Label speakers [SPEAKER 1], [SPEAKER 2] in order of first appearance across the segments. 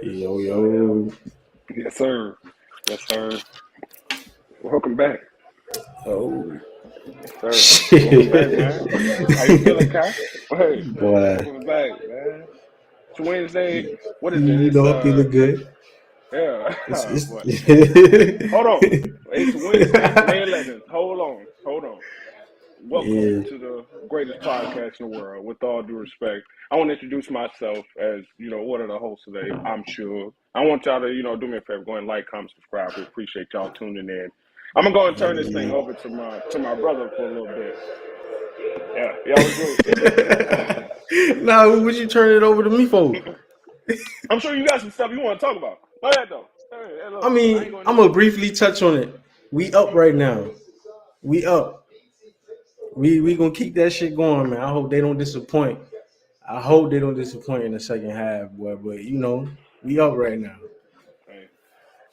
[SPEAKER 1] Yo, yo.
[SPEAKER 2] Yes, sir. Yes, sir. Welcome back.
[SPEAKER 1] Oh,
[SPEAKER 2] Yes, sir. Welcome back,
[SPEAKER 1] shit.
[SPEAKER 2] man. How you feeling, Kai? Hey,
[SPEAKER 1] Boy,
[SPEAKER 2] welcome back, man. It's Wednesday. What is it?
[SPEAKER 1] you
[SPEAKER 2] It's
[SPEAKER 1] know, I'm feeling good.
[SPEAKER 2] yeah.
[SPEAKER 1] It's
[SPEAKER 2] What? Hold on. It's Wednesday, it's May 11th. Hold on. Welcome
[SPEAKER 1] yeah.
[SPEAKER 2] to the greatest podcast in the world. With all due respect, I want to introduce myself as one of the hosts today. I'm sure. I want y'all to do me a favor, go and like, comment, subscribe. We appreciate y'all tuning in. I'm gonna go and turn this thing
[SPEAKER 1] Yeah.
[SPEAKER 2] over to my brother for a little bit. Yeah, y'all was good.
[SPEAKER 1] Now, what you turn it over to me for?
[SPEAKER 2] I'm sure you got some stuff you want to talk about. Go ahead though. Hey,
[SPEAKER 1] I
[SPEAKER 2] look, I ain't
[SPEAKER 1] mean,
[SPEAKER 2] going
[SPEAKER 1] I'm
[SPEAKER 2] to.
[SPEAKER 1] gonna briefly touch on it. We up right now. We up. We gonna keep that shit going, man. I hope they don't disappoint. I hope they don't disappoint in the second half, boy. But we up right now.
[SPEAKER 2] Hey,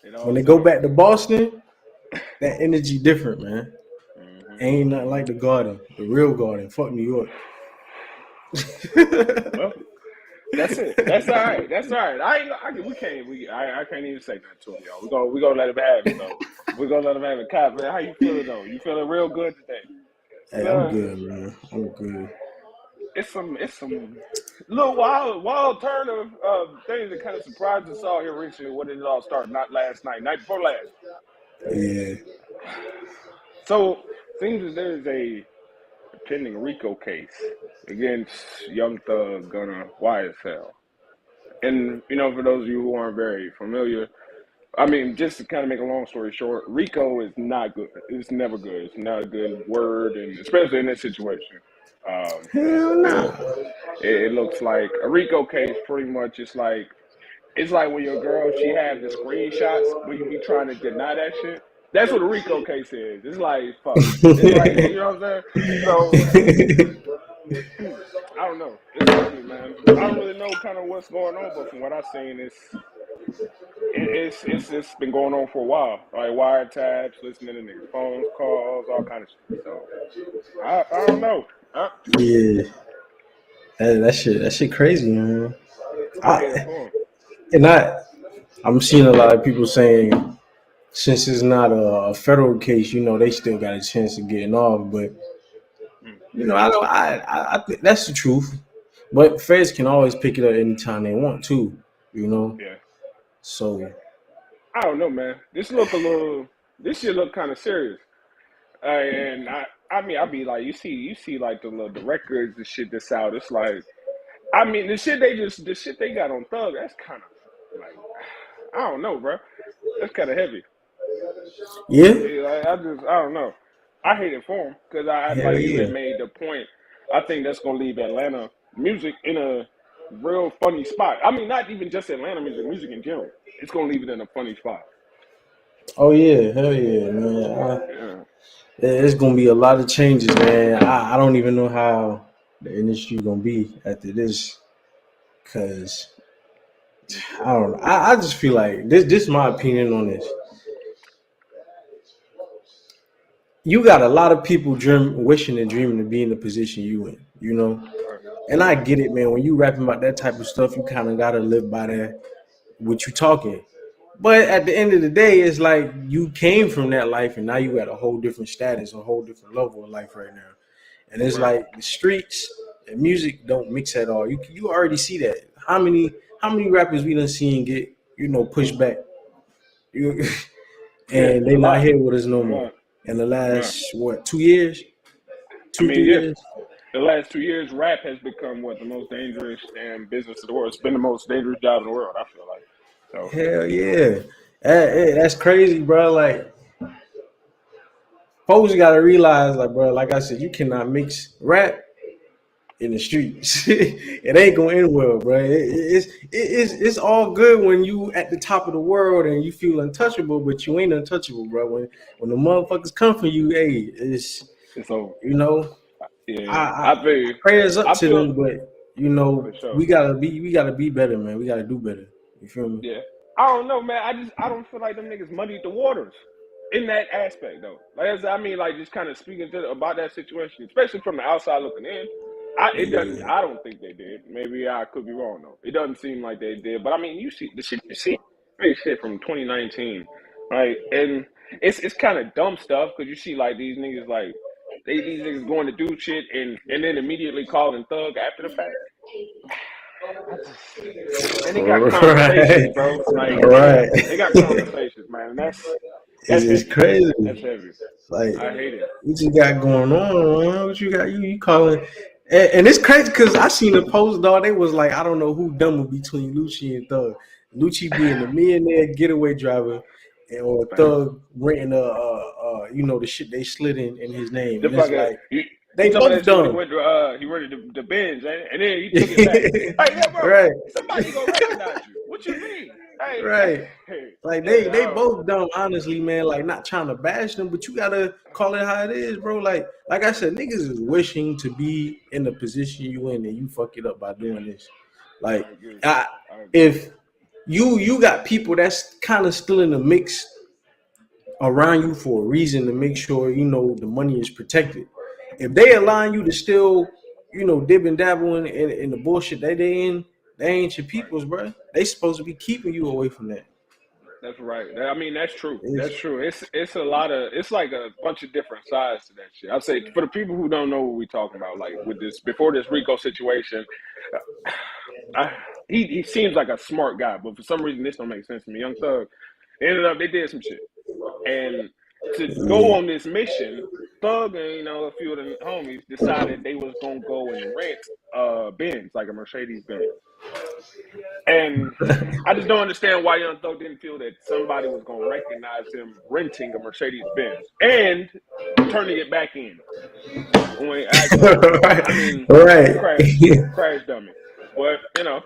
[SPEAKER 2] it
[SPEAKER 1] When
[SPEAKER 2] all
[SPEAKER 1] they go
[SPEAKER 2] sounds.
[SPEAKER 1] back to Boston, that energy different, man.
[SPEAKER 2] Mm-hmm,
[SPEAKER 1] Ain't nothing
[SPEAKER 2] mm-hmm.
[SPEAKER 1] like the Garden, the real Garden. Fuck New York.
[SPEAKER 2] Well, that's it. That's all right. That's all right. I ain't. We can't. I can't even say nothing to him, y'all. We gonna let him have it though. We gonna let him have it. Kai, man, how you feeling though? You feeling real good today?
[SPEAKER 1] Hey, I'm
[SPEAKER 2] Uh,
[SPEAKER 1] good, man. I'm good.
[SPEAKER 2] it's some little wild turn of things that kind of surprised us all here recently. When did it all start? Not last night. Night before last.
[SPEAKER 1] Yeah.
[SPEAKER 2] So seems as there's a pending RICO case against Young Thug, Gunna, YSL. And for those of you who aren't very familiar, I mean, just to kind of make a long story short, RICO is not good. It's never good. It's not a good word, and especially in this situation. Um,
[SPEAKER 1] Hell
[SPEAKER 2] it,
[SPEAKER 1] nah.
[SPEAKER 2] it looks like a RICO case. Pretty much, it's like when your girl she have the screenshots where you be trying to deny that shit. That's what a RICO case is. It's like fuck. It's like what I'm saying. So I don't know. It's ugly, man. I don't really know kind of what's going on, but from what I've seen, it's been going on for a while. Like wiretaps, listening to niggas' phones, calls, all kind of shit. So I don't know.
[SPEAKER 1] Yeah. That shit crazy, man.
[SPEAKER 2] I hate it
[SPEAKER 1] I
[SPEAKER 2] for him.
[SPEAKER 1] and I'm seeing a lot of people saying since it's not a federal case, they still got a chance of getting off. But
[SPEAKER 2] Mm,
[SPEAKER 1] I don't. I think that's the truth. But feds can always pick it up anytime they want to. You know.
[SPEAKER 2] yeah,
[SPEAKER 1] So
[SPEAKER 2] I don't know, man. This shit look kind of serious. And I mean, I be like, you see, like the records, the shit that's out. It's like, I mean, the shit they got on Thug. That's kind of like, I don't know, bro. That's kind of heavy.
[SPEAKER 1] yeah.
[SPEAKER 2] I don't know. I hate it for him because I
[SPEAKER 1] Hell
[SPEAKER 2] like you had
[SPEAKER 1] yeah.
[SPEAKER 2] made the point. I think that's gonna leave Atlanta music in a real funny spot. I mean, not even just Atlanta music, music in general. It's gonna leave it in a funny spot.
[SPEAKER 1] Oh yeah. Hell yeah, man.
[SPEAKER 2] Yeah.
[SPEAKER 1] There's gonna be a lot of changes, man. I don't even know how the industry gonna be after this, cause I don't know. I just feel like this is my opinion on this. You got a lot of people wishing and dreaming to be in the position you in,
[SPEAKER 2] Right.
[SPEAKER 1] And I get it, man. When you rapping about that type of stuff, you kind of gotta live by that. What you talking? But at the end of the day, it's like you came from that life, and now you got a whole different status, a whole different level of life right now. And it's
[SPEAKER 2] Right.
[SPEAKER 1] like the streets and music don't mix at all. You already see that. How many rappers we done seen get pushed back, you,
[SPEAKER 2] Yeah.
[SPEAKER 1] and they
[SPEAKER 2] A
[SPEAKER 1] not
[SPEAKER 2] lot.
[SPEAKER 1] here with us no more.
[SPEAKER 2] Right.
[SPEAKER 1] In the
[SPEAKER 2] Right.
[SPEAKER 1] last 2 years,
[SPEAKER 2] I
[SPEAKER 1] two
[SPEAKER 2] mean,
[SPEAKER 1] three
[SPEAKER 2] yeah.
[SPEAKER 1] years.
[SPEAKER 2] The last 2 years, rap has become what the most dangerous damn business in the world. It's been the most dangerous job in the world. I feel like. So
[SPEAKER 1] Hell yeah, that's crazy, bro. Like folks got to realize, like, bro, like I said, you cannot mix rap in the streets. It ain't going to end well, bro. It's all good when you at the top of the world and you feel untouchable, but you ain't untouchable, bro. When the motherfuckers come for you, hey, it's
[SPEAKER 2] it's over.
[SPEAKER 1] you know,
[SPEAKER 2] Yeah.
[SPEAKER 1] I prayers up
[SPEAKER 2] I
[SPEAKER 1] to
[SPEAKER 2] feel
[SPEAKER 1] them, but
[SPEAKER 2] for sure.
[SPEAKER 1] we gotta be better, man. We gotta do better. You feel me?
[SPEAKER 2] Yeah. I don't know, man. I don't feel like them niggas muddied the waters in that aspect though. Like I mean, like just kind of speaking about that situation, especially from the outside looking in. It doesn't.
[SPEAKER 1] Yeah.
[SPEAKER 2] I don't think they did. Maybe I could be wrong though. It doesn't seem like they did. But I mean, you see the shit you see, shit from 2019, right? And it's kind of dumb stuff because you see like these niggas like these niggas going to do shit and then immediately calling thug after the fact. I just and they got
[SPEAKER 1] Right.
[SPEAKER 2] conversations, bro. Like
[SPEAKER 1] Right.
[SPEAKER 2] they got conversations, man. That's
[SPEAKER 1] It's
[SPEAKER 2] heavy.
[SPEAKER 1] crazy.
[SPEAKER 2] That's heavy.
[SPEAKER 1] Like,
[SPEAKER 2] I hate it.
[SPEAKER 1] what you got going on, man? What you got? You calling? And it's crazy because I seen a post, dog. They was like, I don't know who dumber between Lucci and Thug. Lucci being a millionaire getaway driver, or
[SPEAKER 2] Man.
[SPEAKER 1] Thug renting the shit they slid in his name.
[SPEAKER 2] The
[SPEAKER 1] And it's
[SPEAKER 2] fucking
[SPEAKER 1] like
[SPEAKER 2] you
[SPEAKER 1] they
[SPEAKER 2] talking about
[SPEAKER 1] both
[SPEAKER 2] that shit when he
[SPEAKER 1] dumb.
[SPEAKER 2] went to he rented the Benz and then he took it back. Hey, yeah, bro,
[SPEAKER 1] Right,
[SPEAKER 2] somebody gonna recognize you. What you mean? Hey,
[SPEAKER 1] right.
[SPEAKER 2] hey,
[SPEAKER 1] Like
[SPEAKER 2] yeah,
[SPEAKER 1] they both dumb, honestly, man. Like, not trying to bash them, but you gotta call it how it is, bro. Like I said, niggas is wishing to be in the position you in, and you fuck it up by doing this. Like,
[SPEAKER 2] I agree. I agree.
[SPEAKER 1] if you got people that's kind of still in the mix around you for a reason to make sure the money is protected. If they allowing you to still, dib and dabble in the bullshit that they in, they ain't your
[SPEAKER 2] Right.
[SPEAKER 1] peoples, bro. They supposed to be keeping you away from that.
[SPEAKER 2] That's right. I mean, that's true. That's
[SPEAKER 1] It's,
[SPEAKER 2] true. It's a lot of it's like a bunch of different sides to that shit. I'd say for the people who don't know what we talking about, like with this before this Rico situation, he seems like a smart guy, but for some reason this don't make sense to me. Young Thug ended up they did some shit, and to go
[SPEAKER 1] yeah.
[SPEAKER 2] on this mission, Thug and a few of the homies decided they was gonna go and rent Benz, like a Mercedes Benz. And I just don't understand why Young Thug didn't feel that somebody was gonna recognize him renting a Mercedes Benz and turning it back in. When I mean,
[SPEAKER 1] Right.
[SPEAKER 2] crash dummy. But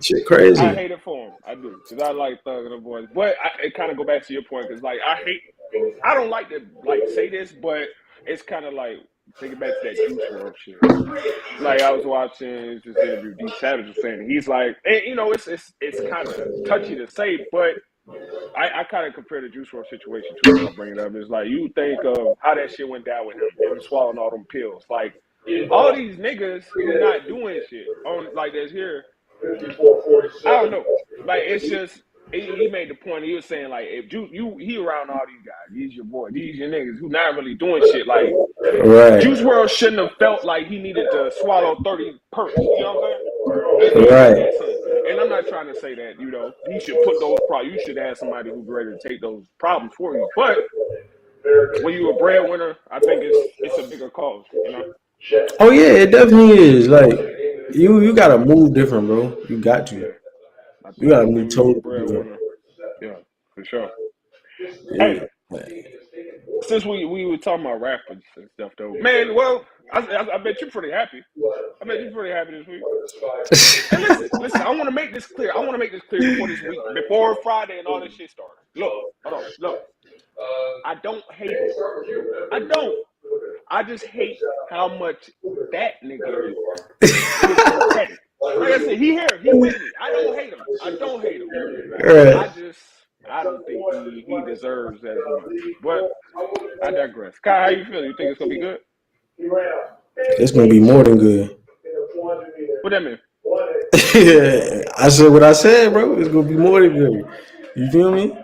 [SPEAKER 1] Shit crazy.
[SPEAKER 2] I hate it for him. I do because I like Thug and the boys. But it kind of go back to your point because like I don't like to like say this, but it's kind of like thinking back to that Juice WRLD shit. Like I was watching this interview, D Savage was saying he's like, and, it's kind of touchy to say, but I kind of compare the Juice WRLD situation to when I bring it up. It's like you think of how that shit went down with him swallowing all them pills. Like all these niggas who not doing shit on like that's here. I don't know. Like it's just he made the point. He was saying like if he around all these guys, these your boy, these your niggas who not really doing shit. Like
[SPEAKER 1] Right.
[SPEAKER 2] Juice WRLD shouldn't have felt like he needed to swallow 30 perks. You know what I'm saying?
[SPEAKER 1] Right.
[SPEAKER 2] And I'm not trying to say that he should put those problems. You should have somebody who's ready to take those problems for you. But when you're a breadwinner, I think it's a bigger cause.
[SPEAKER 1] Oh yeah, it definitely is. Like you gotta move different, bro. You got to.
[SPEAKER 2] I
[SPEAKER 1] You
[SPEAKER 2] think
[SPEAKER 1] gotta
[SPEAKER 2] when
[SPEAKER 1] move
[SPEAKER 2] you're a
[SPEAKER 1] totally different.
[SPEAKER 2] breadwinner, yeah, for sure.
[SPEAKER 1] Yeah.
[SPEAKER 2] Hey, since we were talking about rappers and stuff, though, man. Well, I bet you're pretty happy. I bet you're pretty happy this week. And listen. I want to make this clear. Before this week, before Friday and all this shit starts. Look, hold on. Look, I don't hate him. I don't. I just hate how much that nigga is pathetic. Like I said, he with me. I don't hate him.
[SPEAKER 1] Right.
[SPEAKER 2] I don't think he deserves as much. But I digress. Kai, how you feel? You think it's gonna be good?
[SPEAKER 1] It's gonna be more than good.
[SPEAKER 2] What that mean?
[SPEAKER 1] I said what I said, bro. It's gonna be more than good. You feel me?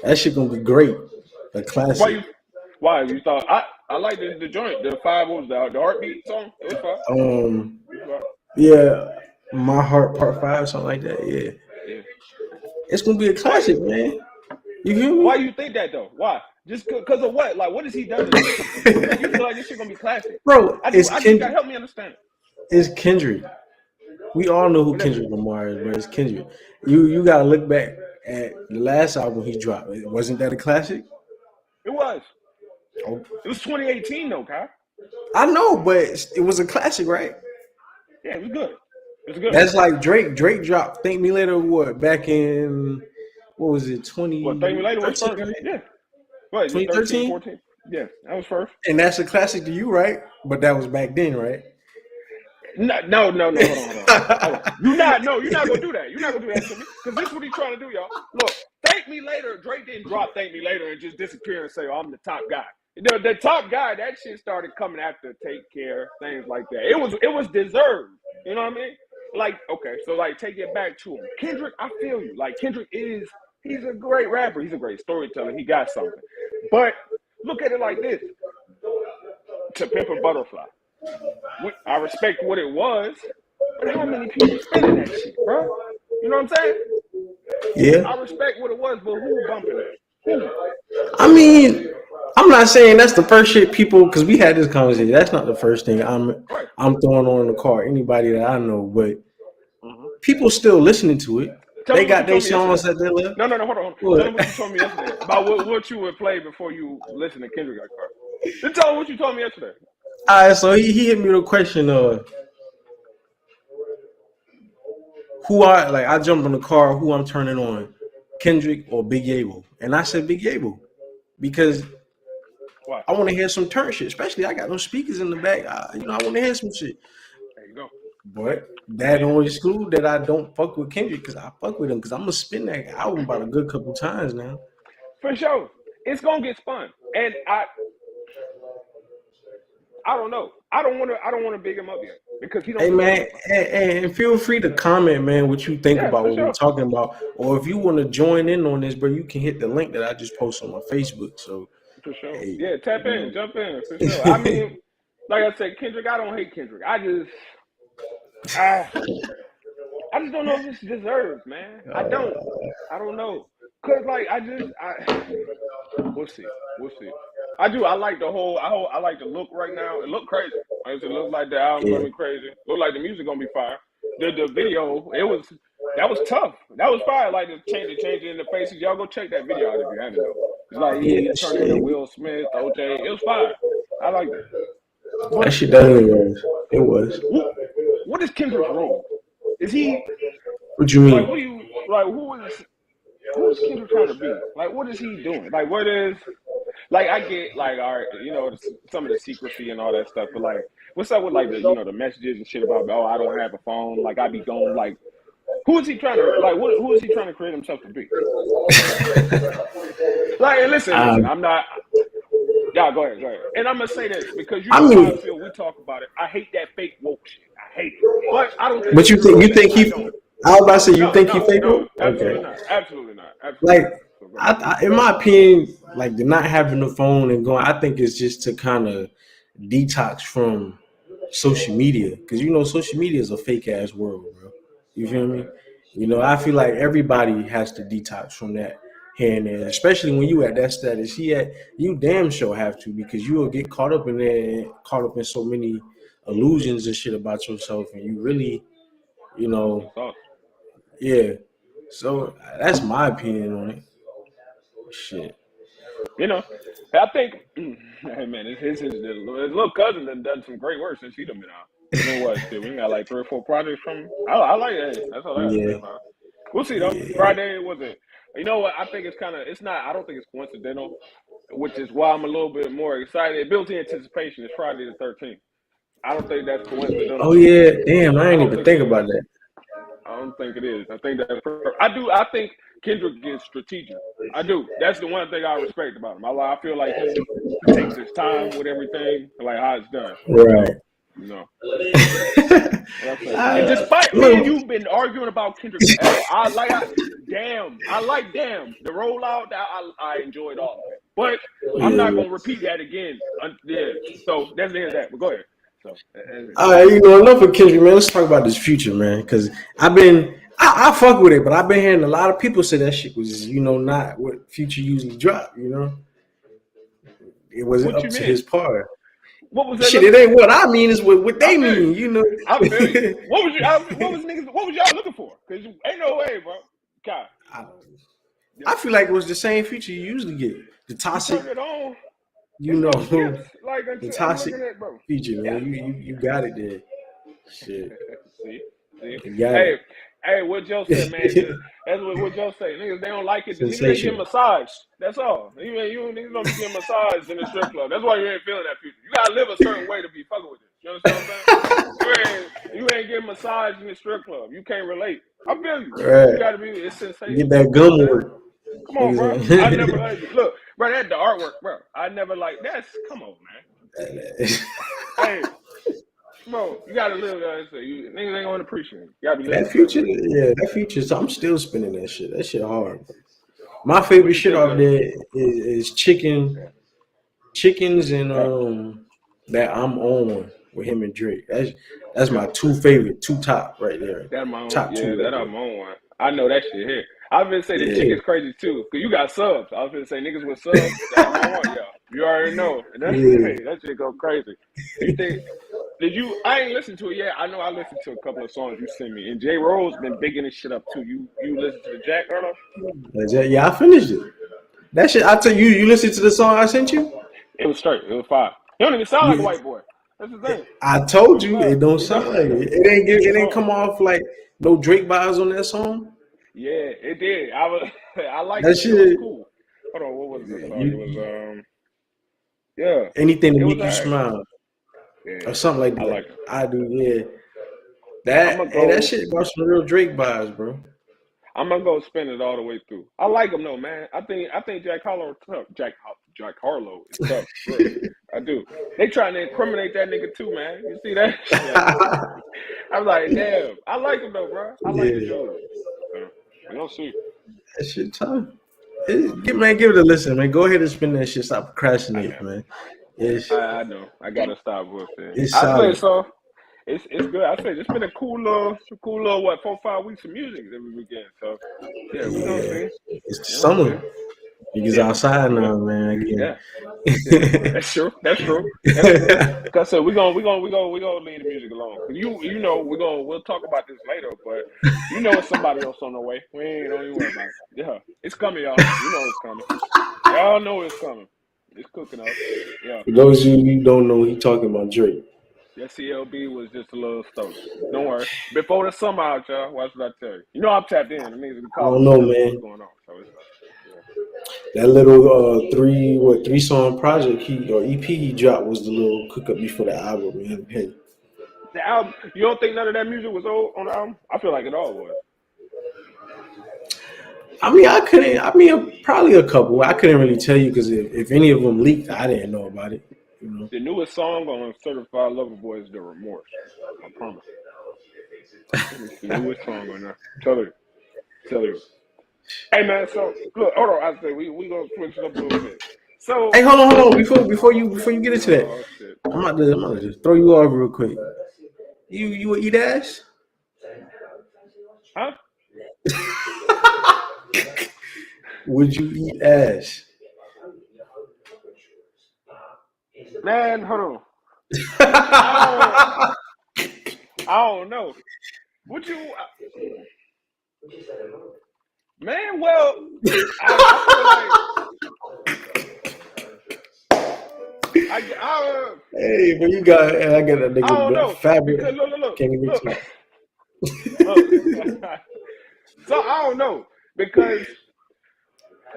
[SPEAKER 1] That shit gonna be great. A classic.
[SPEAKER 2] Why you thought I like the joint, the five what was the heartbeat song? It was fine.
[SPEAKER 1] Yeah, My Heart Part 5, something like that. Yeah. It's gonna be a classic, man. You feel me?
[SPEAKER 2] Why you think that though? Why? Just because of what? Like what has he done to this shit? You feel like this shit gonna be classic?
[SPEAKER 1] Bro,
[SPEAKER 2] I just gotta help me understand it.
[SPEAKER 1] It's Kendrick. We all know who Kendrick Lamar is, but it's Kendrick. You gotta look back at the last album he dropped. Wasn't that a classic?
[SPEAKER 2] It was.
[SPEAKER 1] Oh.
[SPEAKER 2] It was 2018 though, Kai.
[SPEAKER 1] I know, but it was a classic, right?
[SPEAKER 2] Yeah, it was good. It was good.
[SPEAKER 1] That's like Drake. Drake dropped "Thank Me Later." What back in what was it? 20.
[SPEAKER 2] What Thank Me Later was first?
[SPEAKER 1] Right?
[SPEAKER 2] Yeah. What?
[SPEAKER 1] 2013,
[SPEAKER 2] 14? Yeah, that was first.
[SPEAKER 1] And that's a classic to you, right? But that was back then, right?
[SPEAKER 2] No. Hold on. You're not gonna do that. You're not gonna do that to me because this is what he's trying to do, y'all. Look, Thank Me Later. Drake didn't drop Thank Me Later and just disappear and say, "Oh, I'm the top guy." The top guy, that shit started coming after Take Care, things like that. It was deserved. You know what I mean? Like, okay, so like take it back to him. Kendrick, I feel you. Like Kendrick he's a great rapper. He's a great storyteller. He got something. But look at it like this. To Pimp a Butterfly. I respect what it was, but how many people spinning that shit, bro? You know what I'm saying?
[SPEAKER 1] Yeah.
[SPEAKER 2] I respect what it was, but who bumping it? Who?
[SPEAKER 1] I mean, I'm not saying that's the first shit people, because we had this conversation. That's not the first thing I'm throwing on the car. Anybody that I know, but people still listening to it. They got their songs that they love.
[SPEAKER 2] No, hold on. Tell me what you told me yesterday about what you would play before you listen to Kendrick Lamar. Tell me what you told me yesterday.
[SPEAKER 1] All right, so he hit me with a question of I jumped in the car, who I'm turning on, Kendrick or Big Yabo, and I said Big Yabo because
[SPEAKER 2] why?
[SPEAKER 1] I want to hear some turn shit, especially I got no speakers in the back. I want to hear some shit.
[SPEAKER 2] There you go.
[SPEAKER 1] But that don't exclude that I don't fuck with Kendrick, because I fuck with him, because I'm gonna spin that album about a good couple times now.
[SPEAKER 2] For sure, it's gonna get spun, and I don't know. I don't want to big him up yet because he don't.
[SPEAKER 1] Hey man, and feel free to comment, man, what you think about what we're talking about, or if you want to join in on this, bro, you can hit the link that I just posted on my Facebook. So
[SPEAKER 2] for sure, yeah, tap in, jump in, for sure. I mean, like I said, Kendrick, I don't hate Kendrick. I just don't know if this deserves, man. I don't know, cause like we'll see. I do. I like I like the look right now. It look crazy. It look like the album's gonna be crazy. Look like the music gonna be fire. The video, that was tough. That was fire. Like the change in the faces. Y'all go check that video out if you haven't know. It's like he turned into Will Smith, OJ. It was fire. I like that.
[SPEAKER 1] That shit definitely was. It was.
[SPEAKER 2] What is Kendrick's role? Is he?
[SPEAKER 1] What you mean?
[SPEAKER 2] Like who is Kendrick trying to be? Like what is he doing? Like what is? Like I get like all right, some of the secrecy and all that stuff, but like what's up with like the messages and shit about I don't have a phone, like I be gone, like who is he trying to who is he trying to create himself to be? Like listen, I'm not. Yeah, go ahead. And I'm gonna say this because how I feel. We talk about it. I hate that fake woke shit. I hate it, but I don't. But
[SPEAKER 1] you think he? I was about to say you think he fake woke?
[SPEAKER 2] Absolutely not.
[SPEAKER 1] Like in my opinion, like the not having the phone and going, I think it's just to kind of detox from social media, because social media is a fake ass world, bro. You feel me? I feel like everybody has to detox from that here and there, especially when you at that status. You damn sure have to, because you will get caught up in there, caught up in so many illusions and shit about yourself, and you really, yeah. So that's my opinion on it. Shit.
[SPEAKER 2] I think, hey man, his little cousin done some great work since he done been out. We got like 3 or 4 projects from him. I like that. That's all I got. We'll see though. Yeah. Friday was it? You know what? I think I don't think it's coincidental, which is why I'm a little bit more excited. Built-in anticipation is Friday the 13th. I don't think that's coincidental.
[SPEAKER 1] Oh yeah, damn! I ain't even think about that.
[SPEAKER 2] I don't think it is. I think I think Kendrick is strategic. I do. That's the one thing I respect about him. I feel like he takes his time with everything, like how it's done.
[SPEAKER 1] Right.
[SPEAKER 2] And despite me and you've been arguing about Kendrick, I like Damn. The rollout, I enjoyed all of it. But I'm not gonna repeat that again. Yeah. So that's the end of that. But go ahead. So,
[SPEAKER 1] enough of Kendrick, man. Let's talk about this Future, man. Because I fuck with it, but I've been hearing a lot of people say that shit was, not what Future usually drop. It wasn't up to his part.
[SPEAKER 2] What was that?
[SPEAKER 1] Shit, it ain't what I mean, is what they mean.
[SPEAKER 2] I feel you. What was y'all looking for? Because ain't no way, bro. God.
[SPEAKER 1] I feel like it was the same Future you usually get. The toxic. The toxic feature, man. You got it there. Shit.
[SPEAKER 2] See? Hey, what Joe said, man. That's what Joe said. Niggas, they don't like it. Niggas get massage. That's all. You niggas don't be getting massage in the strip club. That's why you ain't feeling that Future. You gotta live a certain way to be fucking with this. You understand what I'm saying? You ain't getting massage in the strip club. You can't relate. I feel you.
[SPEAKER 1] Right.
[SPEAKER 2] You gotta be. It's sensational.
[SPEAKER 1] Get that gum work.
[SPEAKER 2] Come on, bro. I never heard you. Look, bro. That the artwork, bro. I never like that's. Come on, man. Hey, bro, you gotta live. You niggas ain't gonna appreciate it. You gotta be living.
[SPEAKER 1] That Future, yeah, that Future. So I'm still spinning that shit. That shit hard. My favorite shit off there is chickens and that I'm on with him and Drake. That's my two top right there.
[SPEAKER 2] That my own,
[SPEAKER 1] top two.
[SPEAKER 2] That I'm on one. I know that shit here. I was gonna say the chicken's crazy too, cause you got subs. I was gonna say niggas with subs. That I'm on, yeah. You already know. That shit go crazy. You think? Did you? I ain't listened to it yet. I know I listened to a couple of songs you sent me, and J. Rose been bigging this shit up too. You listen to the Jack Harlow?
[SPEAKER 1] Yeah, I finished it. That shit. I tell you, you listened to the song I sent you?
[SPEAKER 2] It was straight. It was fire. He don't even sound like a white boy. That's the thing.
[SPEAKER 1] I told you it don't sound like it. It ain't come off like no Drake vibes on that song.
[SPEAKER 2] Yeah, it did. I like
[SPEAKER 1] that shit. It was
[SPEAKER 2] cool. Hold on, what was the song? It was
[SPEAKER 1] anything to make you smile. Or something like that.
[SPEAKER 2] I like it.
[SPEAKER 1] I do, yeah. That shit got some real Drake vibes, bro.
[SPEAKER 2] I'm gonna go spin it all the way through. I like him though, man. I think Jack Harlow tough. Jack Harlow is tough. I do. They trying to incriminate that nigga too, man. You see that? I'm like, damn. I like him though, bro. I like the dude. We don't see.
[SPEAKER 1] That shit tough. Give it a listen, man. Go ahead and spin that shit. Stop procrastinating, man.
[SPEAKER 2] I know. I gotta stop with it.
[SPEAKER 1] It's
[SPEAKER 2] I say so. It's good. I say it's been a cool little 4-5 weeks of music every weekend. So yeah, we gonna see.
[SPEAKER 1] It's the summer. Niggas outside now, man. Again.
[SPEAKER 2] Yeah. That's true. Like I said, we gonna leave the music alone. You know we'll talk about this later, but you know it's somebody else on the way. Don't even worry about it. Yeah, it's coming, y'all. You know it's coming. Y'all know it's coming. It's cooking up. Yeah.
[SPEAKER 1] For those of you who don't know, he talking about Drake.
[SPEAKER 2] That CLB was just a little stoked. Don't worry. Before the summer out, y'all, watch what I tell you. You know I'm tapped in. It means
[SPEAKER 1] I don't know, man.
[SPEAKER 2] What's going on? So
[SPEAKER 1] that little three song project EP he dropped was the little cook up before the album, man. Hey.
[SPEAKER 2] The album, you don't think none of that music was old on the album? I feel like it all was.
[SPEAKER 1] Probably a couple. I couldn't really tell you because if any of them leaked, I didn't know about it. You know?
[SPEAKER 2] The newest song on Certified Lover Boy is The Remorse. I promise. It's the newest song on there. Tell you. Hey man, so look, hold on. I say we gonna switch it up a little bit. So
[SPEAKER 1] hey, hold on. Before you get into that, I'm about to just throw you off real quick. You would eat ass?
[SPEAKER 2] Huh?
[SPEAKER 1] Would you eat ass?
[SPEAKER 2] Man, hold on. I don't know. Would you? Man, well, I
[SPEAKER 1] hey, but you got. I got a nigga.
[SPEAKER 2] I don't know.
[SPEAKER 1] Fabric.
[SPEAKER 2] Look.
[SPEAKER 1] Can't even look.
[SPEAKER 2] So I don't know because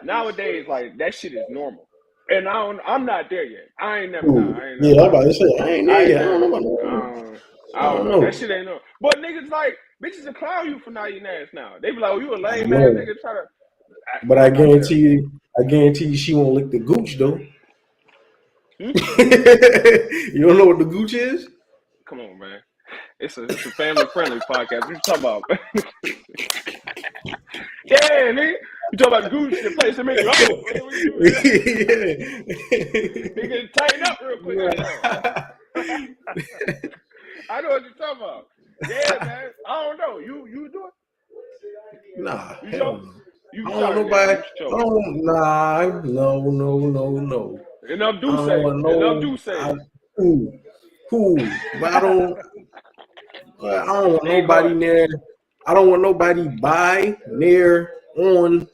[SPEAKER 2] nowadays, like that shit is normal, and I'm not there yet. I ain't never.
[SPEAKER 1] I'm about to say I ain't there yet. I don't know about
[SPEAKER 2] I don't know. That shit ain't no. But niggas like bitches will clown you for not eating ass now. They be like, "Oh, you a lame man, nigga." Try to.
[SPEAKER 1] But I guarantee you, she won't lick the gooch though. You don't know what the gooch is?
[SPEAKER 2] Come on, man. It's a family friendly podcast. What you talking about? Yeah, nigga. You talking about the gooch, the place that make you Nigga, tighten up real quick. I know what you're talking about. Yeah, man. I don't know. You do it?
[SPEAKER 1] Nah.
[SPEAKER 2] You hell no.
[SPEAKER 1] I don't know nobody. No.
[SPEAKER 2] Enough do say.
[SPEAKER 1] Who? But I don't want nobody near. I don't want nobody by, near, on,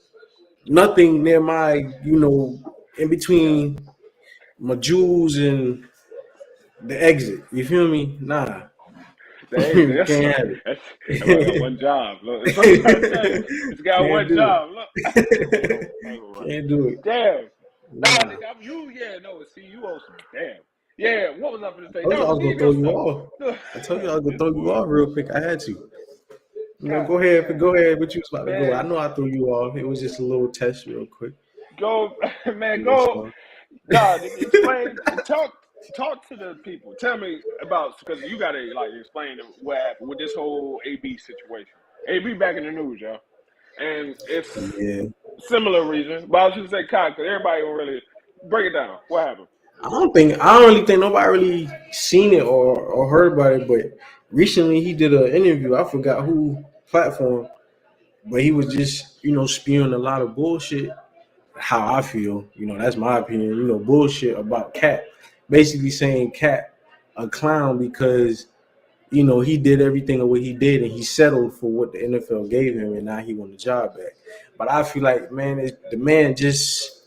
[SPEAKER 1] nothing near my, in between my jewels and the exit. You feel me? Nah.
[SPEAKER 2] That's one job. Look, it's got one job. Look.
[SPEAKER 1] Can't do it.
[SPEAKER 2] Damn. Nah, nigga, see, you owe some damn. Yeah, what was I going to say?
[SPEAKER 1] I was going to throw you off. I told you I was going to throw you off real quick. I had to. Go ahead. What you was about to go. I know I threw you off. It was just a little test real quick.
[SPEAKER 2] Go, man,
[SPEAKER 1] Yeah,
[SPEAKER 2] go.
[SPEAKER 1] so
[SPEAKER 2] God, explain, talk to the people. Tell me about, because you gotta like explain what happened with this whole AB situation. AB back in the news, y'all, and it's
[SPEAKER 1] yeah.
[SPEAKER 2] similar reason. But I was just say, Kyle, because everybody will really break it down. What happened?
[SPEAKER 1] I don't really think nobody really seen it or heard about it, but recently he did an interview. I forgot who platform, but he was just, spewing a lot of bullshit. How I feel, that's my opinion. Bullshit about Cat, basically saying Cat a clown because he did everything the way he did and he settled for what the NFL gave him, and now he won the job back. But I feel like, man, the man just,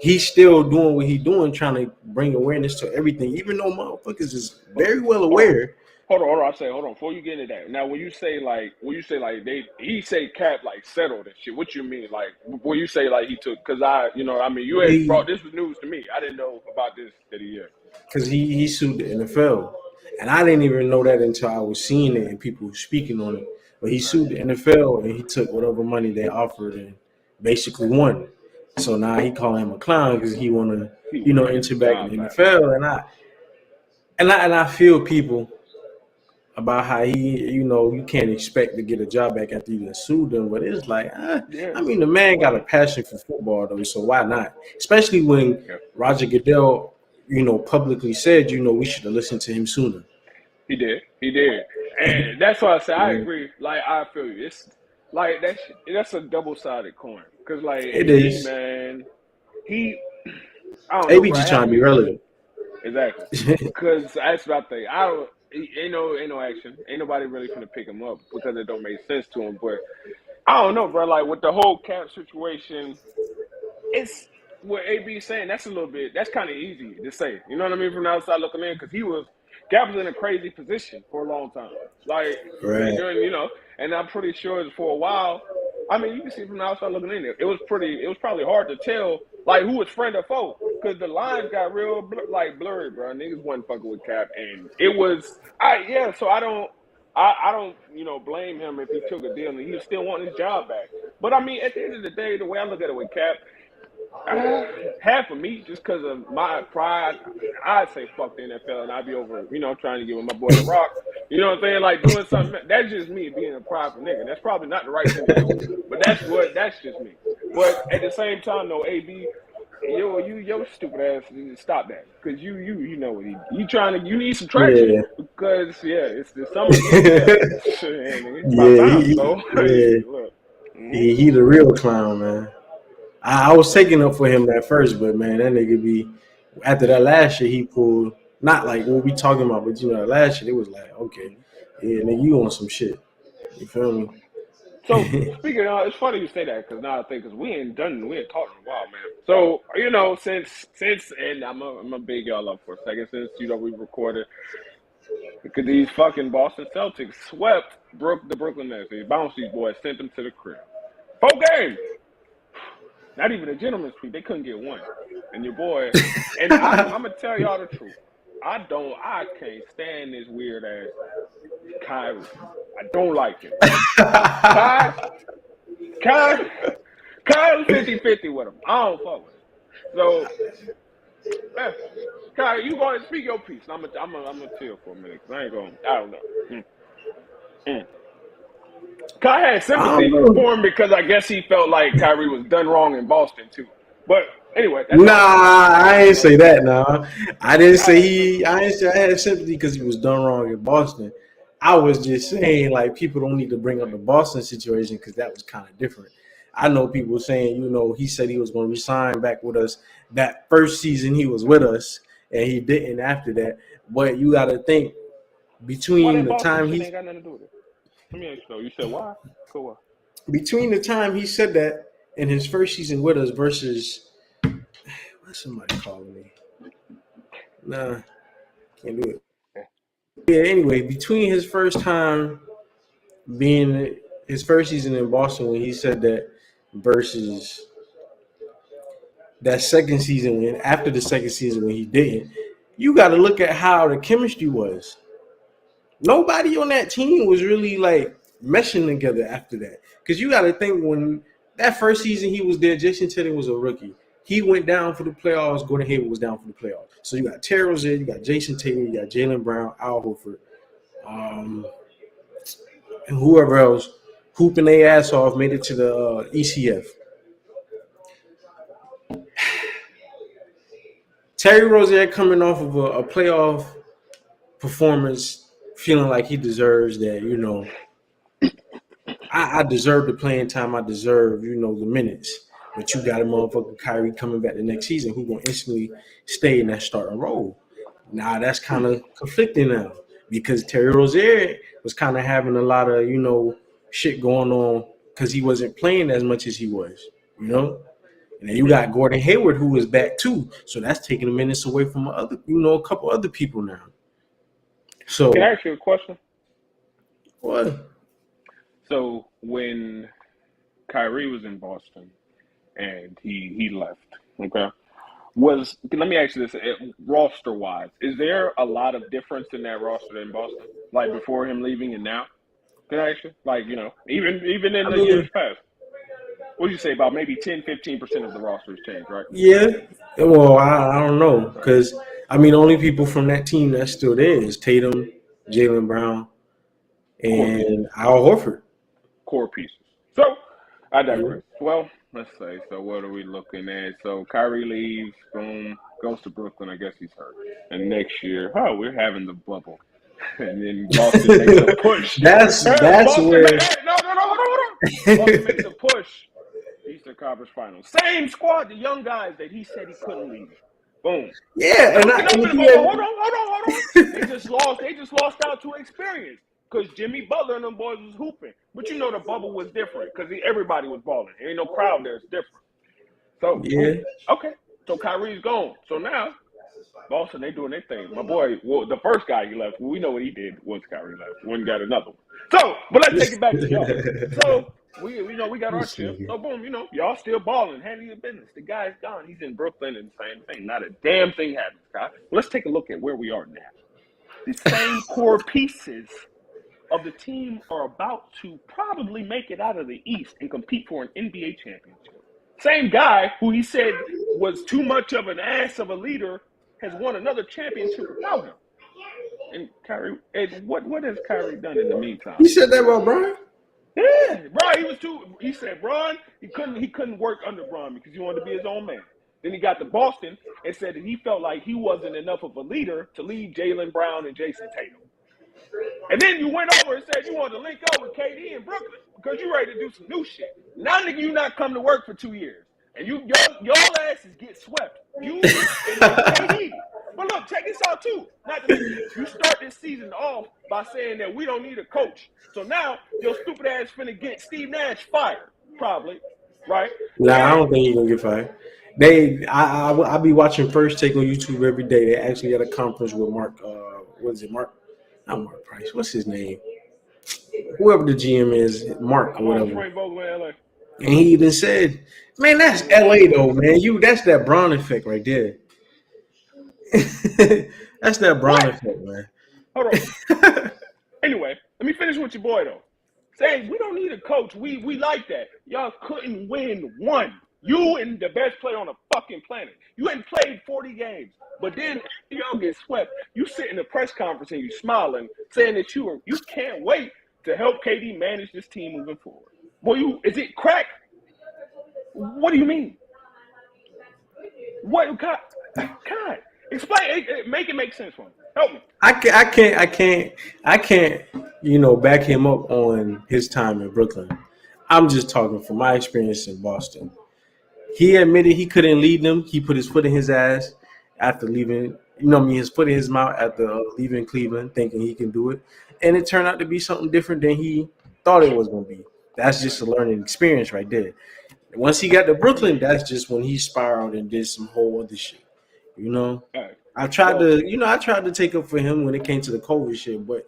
[SPEAKER 1] he's still doing what he's doing, trying to bring awareness to everything, even though motherfuckers is very well
[SPEAKER 2] Hold on.
[SPEAKER 1] aware.
[SPEAKER 2] Hold on. I say, hold on. Before you get into that, now when you say like, he say Cap like settled and shit. What you mean? Like, when you say like he took? Because you had
[SPEAKER 1] He
[SPEAKER 2] brought this was news to me. I didn't know about this that he had.
[SPEAKER 1] because he sued the NFL, and I didn't even know that until I was seeing it and people speaking on it. But he sued the NFL and he took whatever money they offered and basically won. So now he calling him a clown because he want to,
[SPEAKER 2] He wanted his
[SPEAKER 1] enter back in
[SPEAKER 2] job
[SPEAKER 1] the
[SPEAKER 2] back.
[SPEAKER 1] NFL. And I feel people about how he, you can't expect to get a job back after you done sued them. But it's like,
[SPEAKER 2] Yeah.
[SPEAKER 1] the man got a passion for football though, so why not? Especially when
[SPEAKER 2] Yeah.
[SPEAKER 1] Roger Goodell, publicly said, we should have listened to him sooner.
[SPEAKER 2] He did, and that's why I say I
[SPEAKER 1] Yeah,
[SPEAKER 2] agree. Like I feel you. It's like that's a double sided coin. Cause like
[SPEAKER 1] it
[SPEAKER 2] AB,
[SPEAKER 1] is.
[SPEAKER 2] man, he I don't know,
[SPEAKER 1] AB
[SPEAKER 2] bro. It
[SPEAKER 1] just
[SPEAKER 2] had
[SPEAKER 1] trying
[SPEAKER 2] to
[SPEAKER 1] to be
[SPEAKER 2] be
[SPEAKER 1] relevant.
[SPEAKER 2] exactly. Cause that's what I think. I don't. Ain't no action. Ain't nobody really finna pick him up because it don't make sense to him. But I don't know, bro. Like with the whole Cap situation, it's what AB saying. That's a little bit. That's kind of easy to say. You know what I mean from the outside looking in, because Cap was in a crazy position for a long time. Like
[SPEAKER 1] Right.
[SPEAKER 2] during, and I'm pretty sure for a while. I mean, you can see from the outside looking in, it was probably hard to tell like who was friend or foe because the lines got real blurry, bro. Niggas wasn't fucking with Cap, and it was So I don't blame him if he took a deal and he was still wanting his job back. But I mean, at the end of the day, the way I look at it with Cap. Half of me, just because of my pride, I'd say fuck the NFL and I'd be over, trying to give my boy the rock. You know what I'm saying? Like doing something. That's just me being a prideful nigga. That's probably not the right thing to do, but that's just me. But at the same time, though, AB, your stupid ass, stop that, because you know what you need some traction
[SPEAKER 1] Yeah.
[SPEAKER 2] because it's the summer getting here. And it's about
[SPEAKER 1] Yeah.
[SPEAKER 2] time. So
[SPEAKER 1] Yeah.
[SPEAKER 2] look.
[SPEAKER 1] He the real clown, man. I was taking up for him at first, but man, that nigga be after that last year he pulled not like what we talking about, but last year it was like, okay, yeah, nigga, you on some shit. You feel me?
[SPEAKER 2] So speaking of, it's funny you say that because now I think because we ain't talked in a while, man. So since and I'm gonna big y'all up for a second since we recorded because these fucking Boston Celtics swept the Brooklyn Nets. They bounced these boys, sent them to the crib. 4 games, not even a gentleman's sweep. They couldn't get one. And your boy, and I'm gonna tell y'all the truth. I can't stand this weird ass Kyrie. I don't like him. Kai was 50-50 with him. I don't fuck with him. So, Kai, you go ahead and speak your piece. I'm gonna chill for a minute because I don't know. Kai had
[SPEAKER 1] I don't
[SPEAKER 2] sympathy
[SPEAKER 1] know.
[SPEAKER 2] for him because I guess he felt like Kyrie was done wrong in Boston too. But anyway, that's
[SPEAKER 1] Nah,
[SPEAKER 2] all I'm saying.
[SPEAKER 1] I ain't say that. Nah, I didn't
[SPEAKER 2] Kai
[SPEAKER 1] say
[SPEAKER 2] had sympathy.
[SPEAKER 1] I didn't say I had sympathy because he was done wrong in Boston. I was just saying like people don't need to bring up the Boston situation because that was kind of different. I know people saying, he said he was going to resign back with us that first season he was with us, and he didn't after that. But you got to think
[SPEAKER 2] Why
[SPEAKER 1] between
[SPEAKER 2] that
[SPEAKER 1] the
[SPEAKER 2] Boston
[SPEAKER 1] time
[SPEAKER 2] shit
[SPEAKER 1] he
[SPEAKER 2] ain't got nothing to do with it? Let me ask you though. You said why? Cool. Why?
[SPEAKER 1] between the time he said that in his first season with us versus what's somebody calling me? Nah, can't do it. Yeah, anyway, between his first time being his first season in Boston when he said that versus that second season when after the second season when he didn't, you got to look at how the chemistry was. Nobody on that team was really like meshing together after that. Because you got to think That first season he was there, Jason Tatum was a rookie. He went down for the playoffs. Gordon Hayward was down for the playoffs. So you got Terry Rozier, you got Jason Tatum, you got Jaylen Brown, Al Horford, um, and whoever else hooping their ass off made it to the ECF. Terry Rozier coming off of a playoff performance, feeling like he deserves that. I deserve the playing time. I deserve, the minutes. But you got a motherfucker Kyrie coming back the next season who gonna instantly stay in that starting role. Now that's kind of conflicting now because Terry Rozier was kind of having a lot of, shit going on because he wasn't playing as much as he was, And then you got Gordon Hayward who is back too. So that's taking the minutes away from a couple other people now. So
[SPEAKER 2] Can I ask you a question?
[SPEAKER 1] What?
[SPEAKER 2] So when Kyrie was in Boston and he left, okay, let me ask you this, roster wise, is there a lot of difference in that roster in Boston, like before him leaving and now? Can I ask you, like, even in the years past? What do you say about maybe 10-15% of the roster has changed, right?
[SPEAKER 1] Yeah. Well, I don't know because only people from that team that's still there is Tatum, Jaylen Brown, and Al Horford.
[SPEAKER 2] Core pieces. So I digress. Well, let's say. So what are we looking at? So Kyrie leaves, boom, goes to Brooklyn. I guess he's hurt. And next year, we're having the bubble. And then Boston makes a push.
[SPEAKER 1] That's
[SPEAKER 2] Boston
[SPEAKER 1] where.
[SPEAKER 2] hold on. Boston makes a push. Eastern Conference Finals. Same squad, the young guys that he said he couldn't leave. Boom.
[SPEAKER 1] Yeah,
[SPEAKER 2] hold on. They just lost out to experience because Jimmy Butler and them boys was hooping. But the bubble was different because everybody was balling. There ain't no crowd there. It's different. So
[SPEAKER 1] yeah.
[SPEAKER 2] Okay. So Kyrie's gone. So now Boston, they doing their thing. My boy, the first guy he left, we know what he did once Kyrie left. One got another one. So, but let's take it back to y'all. So we got our chip. So boom, y'all still balling, handling your business. The guy's gone. He's in Brooklyn and same thing. Not a damn thing happened, Scott. Let's take a look at where we are now. The same core pieces of the team are about to probably make it out of the East and compete for an NBA championship. Same guy who he said was too much of an ass of a leader has won another championship without him. And Kyrie, what has Kyrie done in the meantime?
[SPEAKER 1] He said that about Bron?
[SPEAKER 2] Yeah, Bron, he said Bron, he couldn't work under Bron because he wanted to be his own man. Then he got to Boston and said that he felt like he wasn't enough of a leader to lead Jaylen Brown and Jason Tatum. And then you went over and said you wanted to link up with KD in Brooklyn because you ready to do some new shit. Now, nigga, you not come to work for 2 years. And your asses get swept. You and KD. But look, check this out, too. You start this season off by saying that we don't need a coach. So now your stupid ass finna get Steve Nash fired, probably, right?
[SPEAKER 1] Nah, I don't think he's going to get fired. I be watching First Take on YouTube every day. They actually had a conference with Mark, what is it, Mark? Not Mark Price. What's his name? Whoever the GM is, Mark or whatever.
[SPEAKER 2] Frank Vogel in LA.
[SPEAKER 1] And he even said, "Man, that's LA though, man. That's that Bron effect right there. That's that Bron effect, man."
[SPEAKER 2] Hold on. Anyway, let me finish with your boy though. Saying we don't need a coach. We like that. Y'all couldn't win one. You and the best player on the fucking planet. You hadn't played 40 games. But then after y'all get swept, you sit in the press conference and you smiling, saying that you can't wait to help KD manage this team moving forward. Boy, is it crack? What do you mean? What God, explain. Make it make sense for me. Help me.
[SPEAKER 1] I can't. Back him up on his time in Brooklyn. I'm just talking from my experience in Boston. He admitted he couldn't lead them. He put his foot in his ass after leaving. His foot in his mouth after leaving Cleveland, thinking he can do it, and it turned out to be something different than he thought it was going to be. That's just a learning experience right there. Once he got to Brooklyn, that's just when he spiraled and did some whole other shit. I tried to take up for him when it came to the COVID shit, but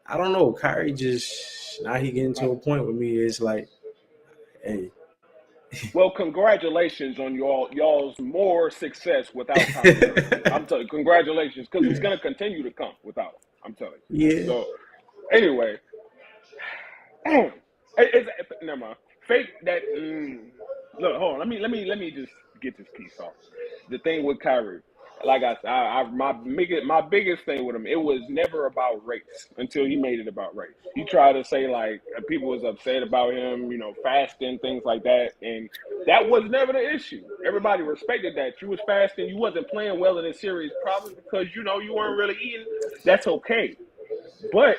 [SPEAKER 1] I don't know. Kyrie just now he getting to a point with me. It's like, hey.
[SPEAKER 2] Well, congratulations on y'all's more success without Kyrie. I'm telling you, congratulations, because it's gonna continue to come without him. I'm telling you.
[SPEAKER 1] Yeah.
[SPEAKER 2] So, anyway, never mind. fake that. Look, hold on. Let me just get this piece off. The thing with Kyrie, like I said, my biggest thing with him, it was never about race until he made it about race. He tried to say like people was upset about him, fasting, things like that, and that was never the issue. Everybody respected that you was fasting, you wasn't playing well in this series, probably because you weren't really eating. That's okay, but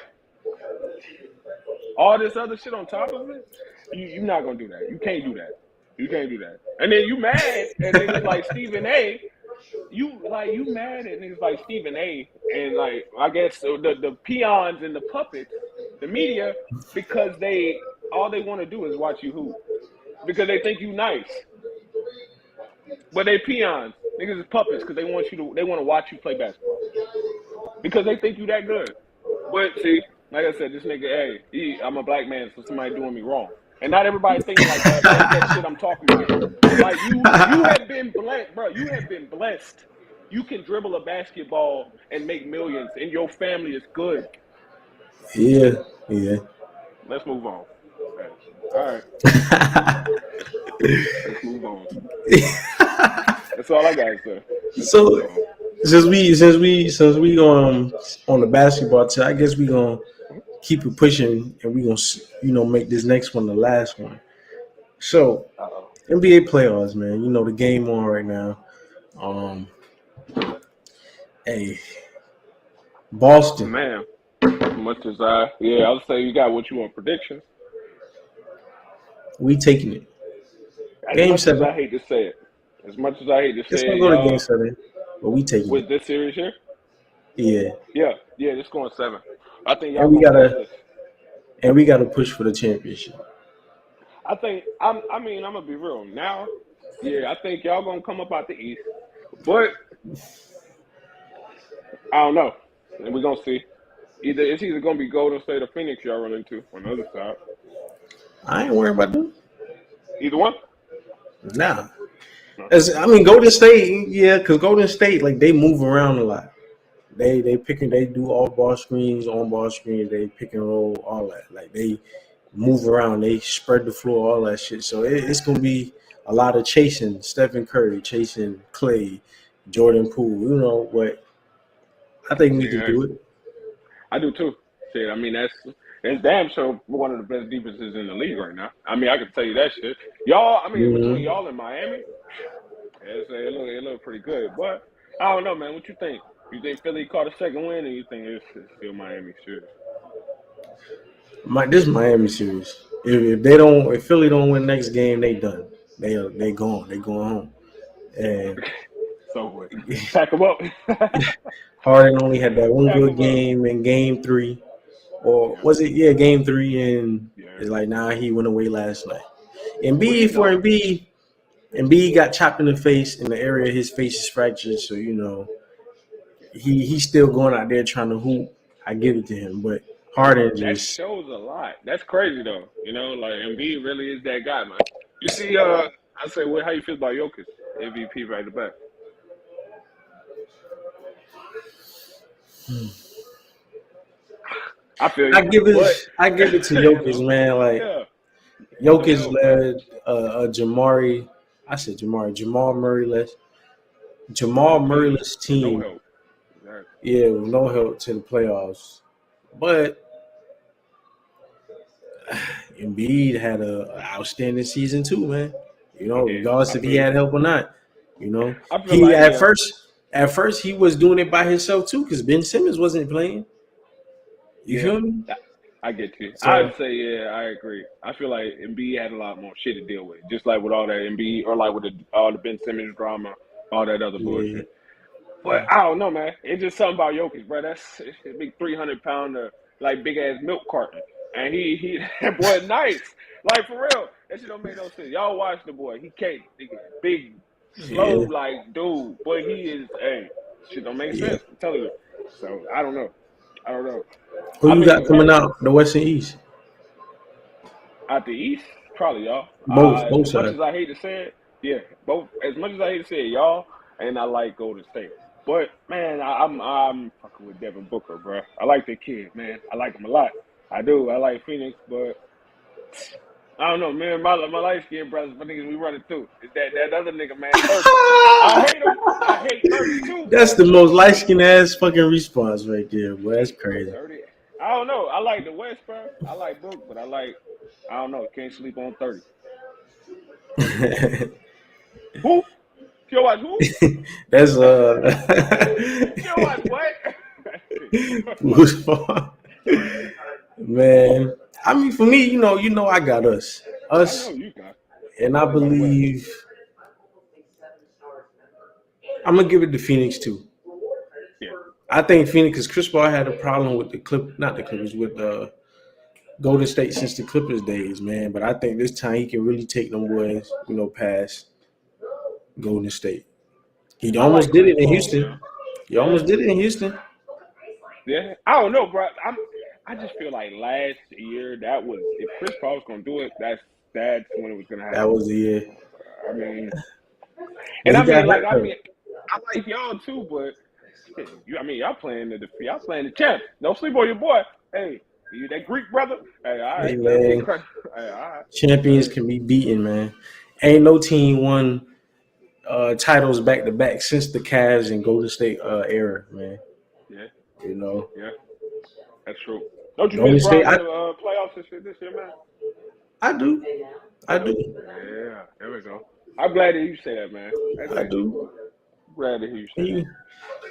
[SPEAKER 2] all this other shit on top of it, you're not gonna do that. You can't do that. You can't do that. And then you mad at niggas like Stephen A. You mad at niggas like Stephen A. and like I guess the peons and the puppets, the media, because they want to do is watch you hoop because they think you nice, but they peons. Niggas is puppets because they want to watch you play basketball because they think you that good. But see, like I said, this nigga, hey, I'm a black man, so somebody doing me wrong. And not everybody thinking like that, but it's that shit I'm talking about. Like you have been blessed, bro. You have been blessed. You can dribble a basketball and make millions, and your family is good.
[SPEAKER 1] Yeah, yeah.
[SPEAKER 2] Let's move on. Okay. All right, let's move on. That's all I got to say. Let's
[SPEAKER 1] So
[SPEAKER 2] move on.
[SPEAKER 1] since we on the basketball tip, I guess we gonna keep it pushing, and we gonna make this next one the last one. So
[SPEAKER 2] Uh-oh.
[SPEAKER 1] NBA playoffs, man. The game on right now. Um, hey, Boston,
[SPEAKER 2] Man, as much as I'll say you got what you want predictions.
[SPEAKER 1] we taking it.
[SPEAKER 2] As
[SPEAKER 1] Game
[SPEAKER 2] much as
[SPEAKER 1] seven.
[SPEAKER 2] I hate to say it, as much as I hate to
[SPEAKER 1] It's
[SPEAKER 2] say
[SPEAKER 1] gonna
[SPEAKER 2] it,
[SPEAKER 1] go to game
[SPEAKER 2] y'all,
[SPEAKER 1] seven, but we taking it.
[SPEAKER 2] with this series here,
[SPEAKER 1] Yeah,
[SPEAKER 2] yeah, it's going 7. I think
[SPEAKER 1] and
[SPEAKER 2] y'all
[SPEAKER 1] we
[SPEAKER 2] gonna push
[SPEAKER 1] gotta
[SPEAKER 2] this.
[SPEAKER 1] and we gotta push for the championship.
[SPEAKER 2] I think I'm gonna be real now. Yeah, I think y'all gonna come up out the East, but I don't know. And we're gonna see. It's either gonna be Golden State or Phoenix y'all run into on the other side.
[SPEAKER 1] I ain't worried about them.
[SPEAKER 2] Either one.
[SPEAKER 1] Nah,
[SPEAKER 2] No.
[SPEAKER 1] Golden State, yeah, because Golden State like they move around a lot. They do off ball screens, on ball screens, they pick and roll, all that. Like they move around, they spread the floor, all that shit. So it's gonna be a lot of chasing Stephen Curry, chasing Clay, Jordan Poole. But I think we can
[SPEAKER 2] Yeah,
[SPEAKER 1] do it.
[SPEAKER 2] I do too. Shit, that's damn sure one of the best defenses in the league right now. I can tell you that shit. Y'all, between
[SPEAKER 1] Hmm.
[SPEAKER 2] y'all and Miami, it look pretty good. But I don't know, man. What you think? You think Philly caught a second win, or you think it's still Miami series?
[SPEAKER 1] This Miami series. If Philly don't win next game, they done. They gone. They going home. And
[SPEAKER 2] So what? Pack them up.
[SPEAKER 1] Harden only had that one
[SPEAKER 2] Pack
[SPEAKER 1] good
[SPEAKER 2] them up.
[SPEAKER 1] game in game three. Or
[SPEAKER 2] Yeah,
[SPEAKER 1] was it? Yeah, game three, and
[SPEAKER 2] yeah.
[SPEAKER 1] it's like, nah, he went away last night.
[SPEAKER 2] Well,
[SPEAKER 1] Embiid got chopped in the face, in the area his face is fractured, so he's still going out there trying to hoop. I give it to him, but Harden
[SPEAKER 2] that
[SPEAKER 1] just
[SPEAKER 2] shows a lot. That's crazy though. Like Embiid really is that guy, man. You see, I say, how you feel about Jokic, MVP right back? I feel
[SPEAKER 1] I
[SPEAKER 2] you,
[SPEAKER 1] give it
[SPEAKER 2] but
[SPEAKER 1] I give it to Jokic, man. Like
[SPEAKER 2] yeah, no
[SPEAKER 1] Jokic
[SPEAKER 2] help, man.
[SPEAKER 1] led Jamari. I said Jamal Murray led Jamal
[SPEAKER 2] Team
[SPEAKER 1] Murray's
[SPEAKER 2] with no
[SPEAKER 1] team.
[SPEAKER 2] help. Exactly.
[SPEAKER 1] Yeah, with no help to the playoffs, but Embiid had a outstanding season too, man.
[SPEAKER 2] He did.
[SPEAKER 1] Regardless
[SPEAKER 2] I
[SPEAKER 1] if he
[SPEAKER 2] feel you.
[SPEAKER 1] had help or not.
[SPEAKER 2] I feel
[SPEAKER 1] He
[SPEAKER 2] like yeah,
[SPEAKER 1] at first he was doing it by himself too, because Ben Simmons wasn't playing. You
[SPEAKER 2] yeah.
[SPEAKER 1] feel me?
[SPEAKER 2] I I get you. I'd
[SPEAKER 1] So
[SPEAKER 2] say yeah, I agree. I feel like Embiid had a lot more shit to deal with, just like with all that Embiid or like with all the Ben Simmons drama, all that other
[SPEAKER 1] yeah,
[SPEAKER 2] bullshit. But I don't know, man. It's just something about Jokic, bro. That's a big 300-pounder, like big ass milk carton, and he that boy nice, like for real. That shit don't make no sense. Y'all watch the boy. He can't, nigga, big, slow
[SPEAKER 1] yeah,
[SPEAKER 2] like dude, but he is. Hey, shit don't make
[SPEAKER 1] yeah.
[SPEAKER 2] sense. I'm telling you. So I don't know. I don't know.
[SPEAKER 1] Who
[SPEAKER 2] I
[SPEAKER 1] you got
[SPEAKER 2] mean,
[SPEAKER 1] coming out the West and East?
[SPEAKER 2] out the East, probably y'all.
[SPEAKER 1] Both
[SPEAKER 2] As much
[SPEAKER 1] sides.
[SPEAKER 2] as I hate to say it, yeah, both. As much as I hate to say it, y'all, and I like Golden State. But man, I'm fucking with Devin Booker, bro. I like the kid, man. I like him a lot. I do. I like Phoenix, but I don't know, man. My light skinned brothers, my niggas, we running through. It's that other nigga, man, 30. I hate him. I hate 32,
[SPEAKER 1] That's
[SPEAKER 2] boy.
[SPEAKER 1] the most light skinned ass fucking response right there, boy. That's crazy.
[SPEAKER 2] 30. I don't know. I like the West, bro. I like Brook, but I don't know. Can't sleep on 30. Who? You watch who?
[SPEAKER 1] That's
[SPEAKER 2] You watch what?
[SPEAKER 1] whose fault? Man. I mean, for me, I got us.
[SPEAKER 2] I know
[SPEAKER 1] Us,
[SPEAKER 2] you got.
[SPEAKER 1] and I
[SPEAKER 2] What about the West?
[SPEAKER 1] believe I'm gonna give it to Phoenix too.
[SPEAKER 2] Yeah.
[SPEAKER 1] I think Phoenix, because Chris Paul had a problem with not the Clippers, with Golden State since the Clippers days, man. But I think this time he can really take them boys, past Golden State. He
[SPEAKER 2] I
[SPEAKER 1] almost
[SPEAKER 2] like
[SPEAKER 1] did
[SPEAKER 2] Chris
[SPEAKER 1] it in
[SPEAKER 2] Paul,
[SPEAKER 1] Houston.
[SPEAKER 2] man.
[SPEAKER 1] He almost did it in Houston.
[SPEAKER 2] Yeah. I don't know, bro. I just feel like last year that was if Chris Paul was gonna do it, that's when it was gonna
[SPEAKER 1] That
[SPEAKER 2] happen.
[SPEAKER 1] was the year.
[SPEAKER 2] I mean,
[SPEAKER 1] But
[SPEAKER 2] and
[SPEAKER 1] he got hurt
[SPEAKER 2] I
[SPEAKER 1] though.
[SPEAKER 2] mean, I like y'all too, but shit, y'all playing the champ. Don't sleep on your boy. Hey, you that Greek brother? Hey, all
[SPEAKER 1] Hey
[SPEAKER 2] right, let's get
[SPEAKER 1] man,
[SPEAKER 2] credit. Hey, all right.
[SPEAKER 1] champions
[SPEAKER 2] Hey,
[SPEAKER 1] can be beaten, man. Ain't no team won titles back to back since the Cavs and Golden State era, man.
[SPEAKER 2] yeah,
[SPEAKER 1] You know,
[SPEAKER 2] yeah, that's true. Don't you miss
[SPEAKER 1] Golden State.
[SPEAKER 2] Bron in the playoffs and shit this year, man?
[SPEAKER 1] I do, I do,
[SPEAKER 2] Yeah, there we go. I'm glad that you say that, man. That's
[SPEAKER 1] I
[SPEAKER 2] it.
[SPEAKER 1] do.
[SPEAKER 2] Glad to hear you say that.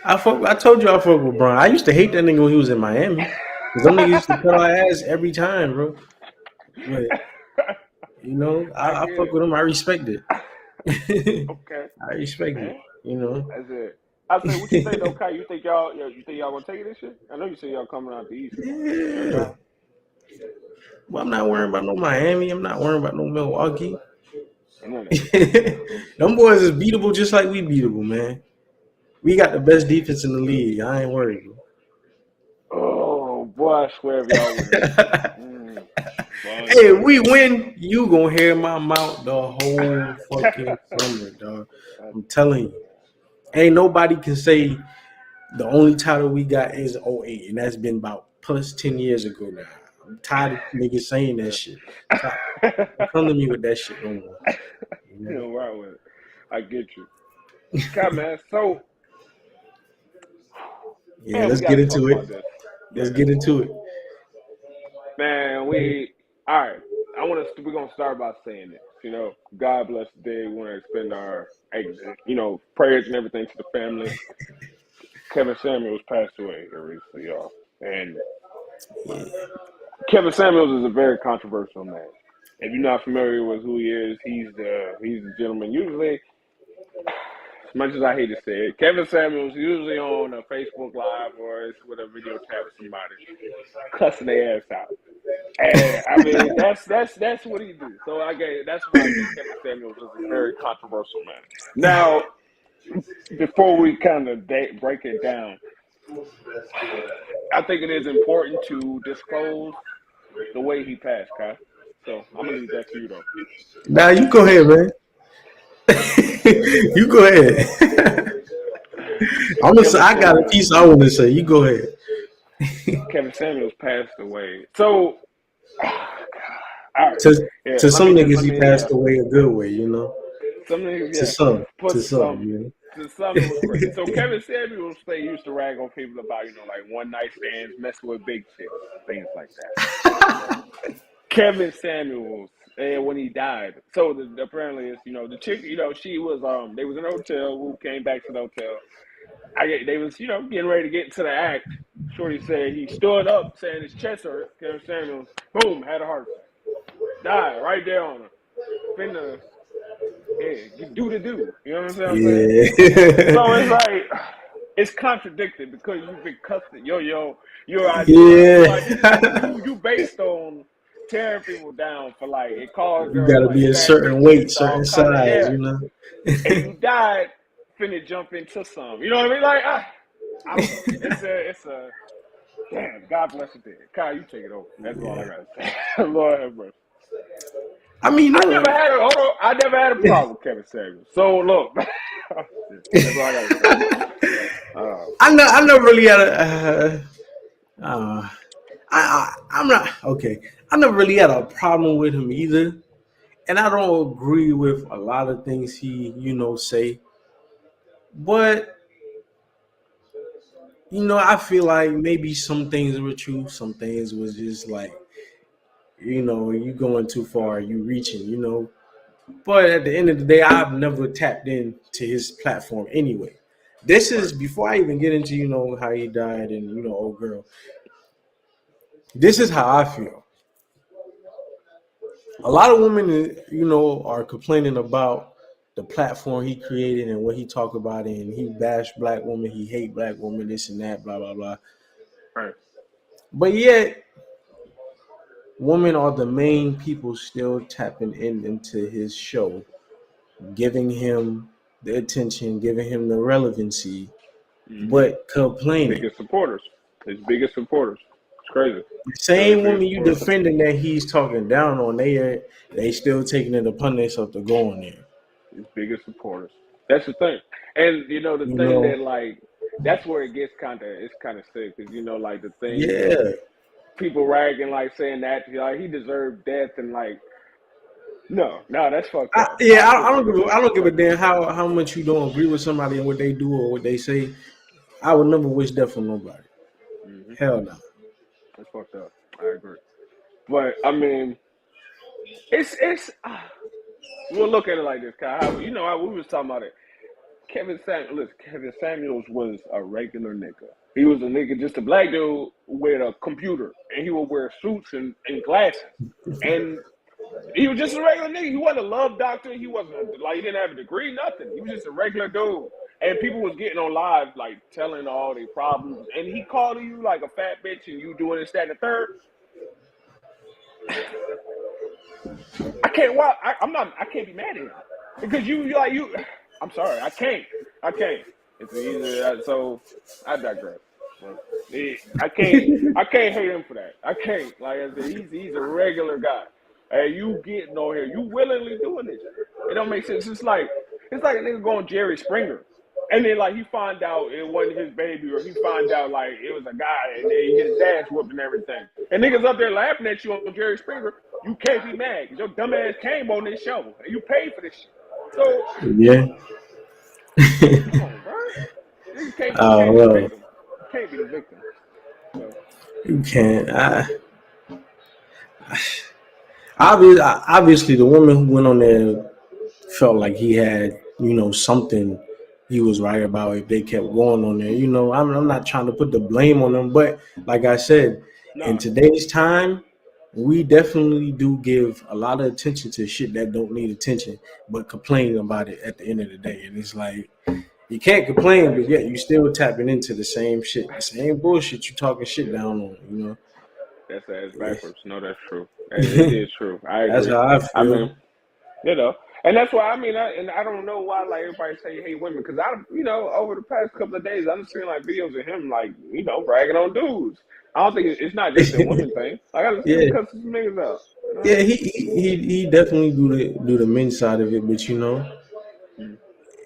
[SPEAKER 1] I told you I fuck with Bron. I used to hate that nigga when he was in Miami, because them niggas used to cut our ass every time, bro. But
[SPEAKER 2] I
[SPEAKER 1] I
[SPEAKER 2] get
[SPEAKER 1] fuck
[SPEAKER 2] it.
[SPEAKER 1] with him. I respect it.
[SPEAKER 2] Okay,
[SPEAKER 1] I respect it.
[SPEAKER 2] man.
[SPEAKER 1] You know.
[SPEAKER 2] That's it. I say, what you think though, Kai? You think y'all gonna take it this year? I know you say y'all coming out the East. Fair
[SPEAKER 1] Yeah.
[SPEAKER 2] enough.
[SPEAKER 1] Well, I'm not worrying about no Miami. I'm not worrying about no Milwaukee.
[SPEAKER 2] None of that.
[SPEAKER 1] Them boys is beatable just like we beatable, man. We got the best defense in the league. I ain't worried.
[SPEAKER 2] Oh boy, I swear if y'all win. Boy,
[SPEAKER 1] Hey, if we win, you gonna hear my mouth the whole fucking summer, dog. I'm telling you. Ain't nobody can say the only title we got is '08, and that's been about plus 10 years ago now. I'm tired of niggas saying that shit. Stop. Don't come to me with that shit no more. You know?
[SPEAKER 2] right with it. I get you. Okay, man. So,
[SPEAKER 1] Yeah,
[SPEAKER 2] man, we
[SPEAKER 1] let's
[SPEAKER 2] got
[SPEAKER 1] get
[SPEAKER 2] to talk
[SPEAKER 1] into it.
[SPEAKER 2] about this.
[SPEAKER 1] Let's
[SPEAKER 2] Yeah,
[SPEAKER 1] get into it.
[SPEAKER 2] man. All right. We're gonna start by saying this. God bless the day. We want to extend our, prayers and everything to the family. Kevin Samuels passed away here recently, y'all, and Kevin Samuels is a very controversial man. If you're not familiar with who he is, he's the gentleman. Usually, as much as I hate to say it, Kevin Samuels usually on a Facebook Live or it's with a video chat with somebody, cussing their ass out. And I mean, that's what he do. So that's why I say Kevin Samuels is a very controversial man. Now, before we kind of break it down, I think it is important to disclose the way he passed, Kai. So I'm gonna leave that to you though.
[SPEAKER 1] Nah, you go ahead, man. You go ahead. I got a piece I want to say. You go ahead.
[SPEAKER 2] Kevin Samuels passed away. So, all right,
[SPEAKER 1] To
[SPEAKER 2] yeah.
[SPEAKER 1] to some niggas,
[SPEAKER 2] Let
[SPEAKER 1] he
[SPEAKER 2] me.
[SPEAKER 1] passed away a good way, you know.
[SPEAKER 2] Some niggas,
[SPEAKER 1] To
[SPEAKER 2] yeah.
[SPEAKER 1] some,
[SPEAKER 2] Put
[SPEAKER 1] to some,
[SPEAKER 2] some.
[SPEAKER 1] you
[SPEAKER 2] To some, it was crazy. So Kevin Samuels, they used to rag on people about, like one night stands, messing with big chicks, things like that. Kevin Samuels, and when he died, so apparently it's the chick, she was they was in a hotel. Who came back to the hotel? They was getting ready to get into the act. Shorty said he stood up, saying his chest hurt. Kevin Samuels, boom, had a heart attack, died right there on her. Finna, do the do. You know what I'm saying?
[SPEAKER 1] Yeah.
[SPEAKER 2] So it's like it's contradicted because you've been cussing your
[SPEAKER 1] Yeah.
[SPEAKER 2] you based on tearing people down for like it calls
[SPEAKER 1] You
[SPEAKER 2] girls
[SPEAKER 1] gotta
[SPEAKER 2] like
[SPEAKER 1] be a
[SPEAKER 2] fat
[SPEAKER 1] certain weight,
[SPEAKER 2] bitches, all
[SPEAKER 1] certain
[SPEAKER 2] kind of
[SPEAKER 1] size, you know.
[SPEAKER 2] and you died finna jump into some. You know what I mean? Like I don't know. It's a damn. God bless you, dead. Kyle, you take it over. That's all I gotta say. Lord have mercy.
[SPEAKER 1] I mean,
[SPEAKER 2] I never had a problem with Kevin Samuels. So look, that's all I gotta say.
[SPEAKER 1] I never really had a. I I'm not okay. I never really had a problem with him either, and I don't agree with a lot of things he, say. But I feel like maybe some things were true, some things was just like, you going too far, you reaching, But at the end of the day, I've never tapped into his platform anyway. This
[SPEAKER 2] Right.
[SPEAKER 1] is before I even get into, how he died and, old girl. This is how I feel. A lot of women, are complaining about the platform he created and what he talked about, and he bashed black women, he hate black women, this and that, blah blah blah.
[SPEAKER 2] Right.
[SPEAKER 1] But yet, women are the main people still tapping into his show, giving him the attention, giving him the relevancy,
[SPEAKER 2] Mm-hmm.
[SPEAKER 1] but complaining.
[SPEAKER 2] Biggest supporters. His biggest supporters. It's crazy.
[SPEAKER 1] The
[SPEAKER 2] Still his
[SPEAKER 1] same
[SPEAKER 2] biggest
[SPEAKER 1] woman you
[SPEAKER 2] supporters.
[SPEAKER 1] defending that he's talking down on, they still taking it upon themselves to go on there.
[SPEAKER 2] His biggest supporters. That's the thing. And the
[SPEAKER 1] You
[SPEAKER 2] thing
[SPEAKER 1] know,
[SPEAKER 2] that like that's where it gets kind of sick because like the things of
[SPEAKER 1] yeah.
[SPEAKER 2] people ragging like saying that like he deserved death and like no, that's fucked up.
[SPEAKER 1] Yeah,
[SPEAKER 2] I feel
[SPEAKER 1] I
[SPEAKER 2] like
[SPEAKER 1] don't give
[SPEAKER 2] that's
[SPEAKER 1] I don't
[SPEAKER 2] actually
[SPEAKER 1] give a
[SPEAKER 2] fucked up.
[SPEAKER 1] damn how much you don't agree with somebody and what they do or what they say. I would never wish death on nobody.
[SPEAKER 2] Hmm.
[SPEAKER 1] Hell no.
[SPEAKER 2] That's fucked up. I agree. But I mean, it's we'll look at it like this, Kyle. How we was talking about it. Kevin Samuels was a regular nigga. He was a nigga, just a black dude with a computer, and he would wear suits and glasses. And he was just a regular nigga. He wasn't a love doctor. He wasn't he didn't have a degree, nothing. He was just a regular dude. And people was getting on live like telling all their problems, and he called you like a fat bitch, and you doing this, that, and the third. I can't. Well, I'm not. I can't be mad at him because you like you. I'm sorry. I can't. I can't. It's easy. So I digress. Well, I can't. I can't hate him for that. I can't. Like I said, he's a regular guy. Hey, you getting on here? You willingly doing this? It don't make sense. It's like a nigga going Jerry Springer. And then like he find out it wasn't his baby, or he find out like it was a guy and then he get his ass whooped and everything. And niggas up there laughing at you on Jerry Springer. You can't be mad because your dumb ass came on this show and you paid for this shit. So
[SPEAKER 1] Yeah.
[SPEAKER 2] come on, bro. You can't be the
[SPEAKER 1] Well,
[SPEAKER 2] victim. You can't be the victim. So
[SPEAKER 1] you can't. Obviously, the woman who went on there felt like he had, something he was right about if they kept going on there. I'm not trying to put the blame on them, but like I said, in
[SPEAKER 2] no,
[SPEAKER 1] today's time, we definitely do give a lot of attention to shit that don't need attention, but complaining about it at the end of the day. And it's like you can't
[SPEAKER 2] that's
[SPEAKER 1] complain, but
[SPEAKER 2] actually
[SPEAKER 1] yet you still tapping into the same shit, the same bullshit you talking shit down on.
[SPEAKER 2] that's ass backwards. No, that's true. It is true. I
[SPEAKER 1] That's
[SPEAKER 2] agree.
[SPEAKER 1] how I
[SPEAKER 2] I
[SPEAKER 1] feel.
[SPEAKER 2] mean, and that's why I don't know why like everybody say hate women because over the past couple of days I've seen like videos of him like bragging on dudes. I don't think it's not just a woman thing. Like I just see him
[SPEAKER 1] Yeah,
[SPEAKER 2] cussing some niggas out.
[SPEAKER 1] yeah. He definitely do the men's side of it, but
[SPEAKER 2] Mm.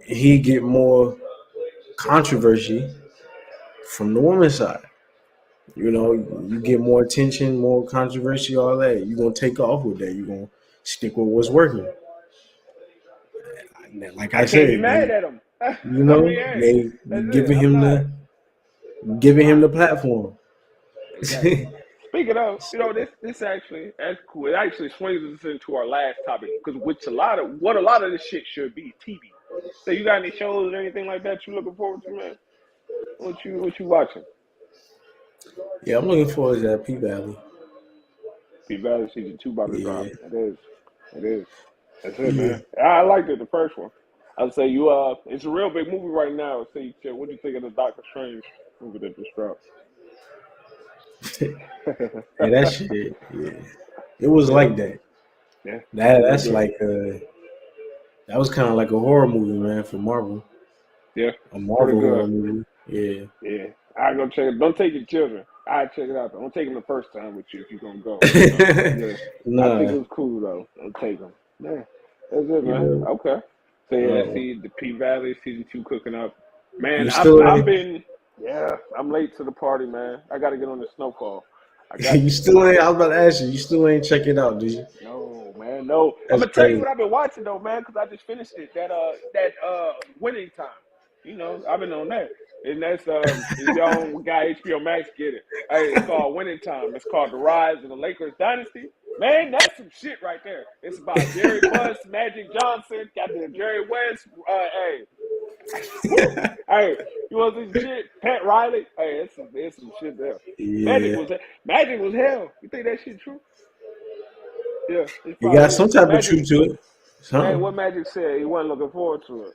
[SPEAKER 1] he get more controversy from the women's side. You get more attention, more controversy, all that. You're gonna take off with that. You're gonna stick with what's working. Like
[SPEAKER 2] I
[SPEAKER 1] I
[SPEAKER 2] can't be
[SPEAKER 1] said,
[SPEAKER 2] mad at him. I mean, hey,
[SPEAKER 1] they
[SPEAKER 2] that's it.
[SPEAKER 1] giving
[SPEAKER 2] I'm
[SPEAKER 1] him
[SPEAKER 2] not.
[SPEAKER 1] giving
[SPEAKER 2] I'm
[SPEAKER 1] him
[SPEAKER 2] not.
[SPEAKER 1] the platform.
[SPEAKER 2] Exactly. Speaking of, this actually that's cool. It actually swings us into our last topic because what a lot of this shit should be TV. So you got any shows or anything like that you looking forward to, man? What you watching?
[SPEAKER 1] Yeah, I'm looking forward to that P Valley.
[SPEAKER 2] P Valley season 2 about to drop.
[SPEAKER 1] Yeah,
[SPEAKER 2] It is. It is. That's it,
[SPEAKER 1] yeah.
[SPEAKER 2] man. I liked it the first one. I'd say it's a real big movie right now. See, what do you think of the Doctor Strange movie that just dropped?
[SPEAKER 1] And that shit, yeah, it was
[SPEAKER 2] Yeah,
[SPEAKER 1] like that.
[SPEAKER 2] yeah,
[SPEAKER 1] That
[SPEAKER 2] real
[SPEAKER 1] that's
[SPEAKER 2] good.
[SPEAKER 1] like that was kind of like a horror movie, man, for Marvel.
[SPEAKER 2] Yeah,
[SPEAKER 1] A
[SPEAKER 2] pretty
[SPEAKER 1] Marvel
[SPEAKER 2] good.
[SPEAKER 1] horror movie. Yeah.
[SPEAKER 2] Yeah, I go check it. Don't take your children. I check it out. Though. Don't take them the first time with you if you're gonna go. Yeah, I think
[SPEAKER 1] Nah,
[SPEAKER 2] it was cool though. Don't take them. Yeah, that's it,
[SPEAKER 1] you
[SPEAKER 2] man.
[SPEAKER 1] know.
[SPEAKER 2] Okay. So yeah,
[SPEAKER 1] Uh,
[SPEAKER 2] see the P Valley season 2 cooking up. Man,
[SPEAKER 1] you
[SPEAKER 2] I've
[SPEAKER 1] still
[SPEAKER 2] I've
[SPEAKER 1] ain't.
[SPEAKER 2] been yeah. I'm late to the party, man. I got to get on the snowfall. I got
[SPEAKER 1] You
[SPEAKER 2] you.
[SPEAKER 1] still ain't. I was about to ask you. You still ain't check it out, did you?
[SPEAKER 2] No, man, no. I'm
[SPEAKER 1] That's
[SPEAKER 2] gonna tell you
[SPEAKER 1] crazy.
[SPEAKER 2] what I've been watching though, man, because I just finished it. That Winning Time. You know, I've been on that, and that's if y'all got HBO Max, get it. Hey, it's called Winning Time. It's called The Rise of the Lakers Dynasty. Man, that's some shit right there. It's about Jerry Buss, Magic Johnson, got the Jerry West. Hey, woo. Hey, you want some shit? Pat Riley. Hey, it's some shit there. Magic
[SPEAKER 1] Yeah,
[SPEAKER 2] was Magic was hell. You think that shit true? Yeah, it
[SPEAKER 1] you got
[SPEAKER 2] probably
[SPEAKER 1] some
[SPEAKER 2] is.
[SPEAKER 1] type of
[SPEAKER 2] Magic,
[SPEAKER 1] truth to it.
[SPEAKER 2] man,
[SPEAKER 1] Something.
[SPEAKER 2] what Magic said, he wasn't looking forward to it.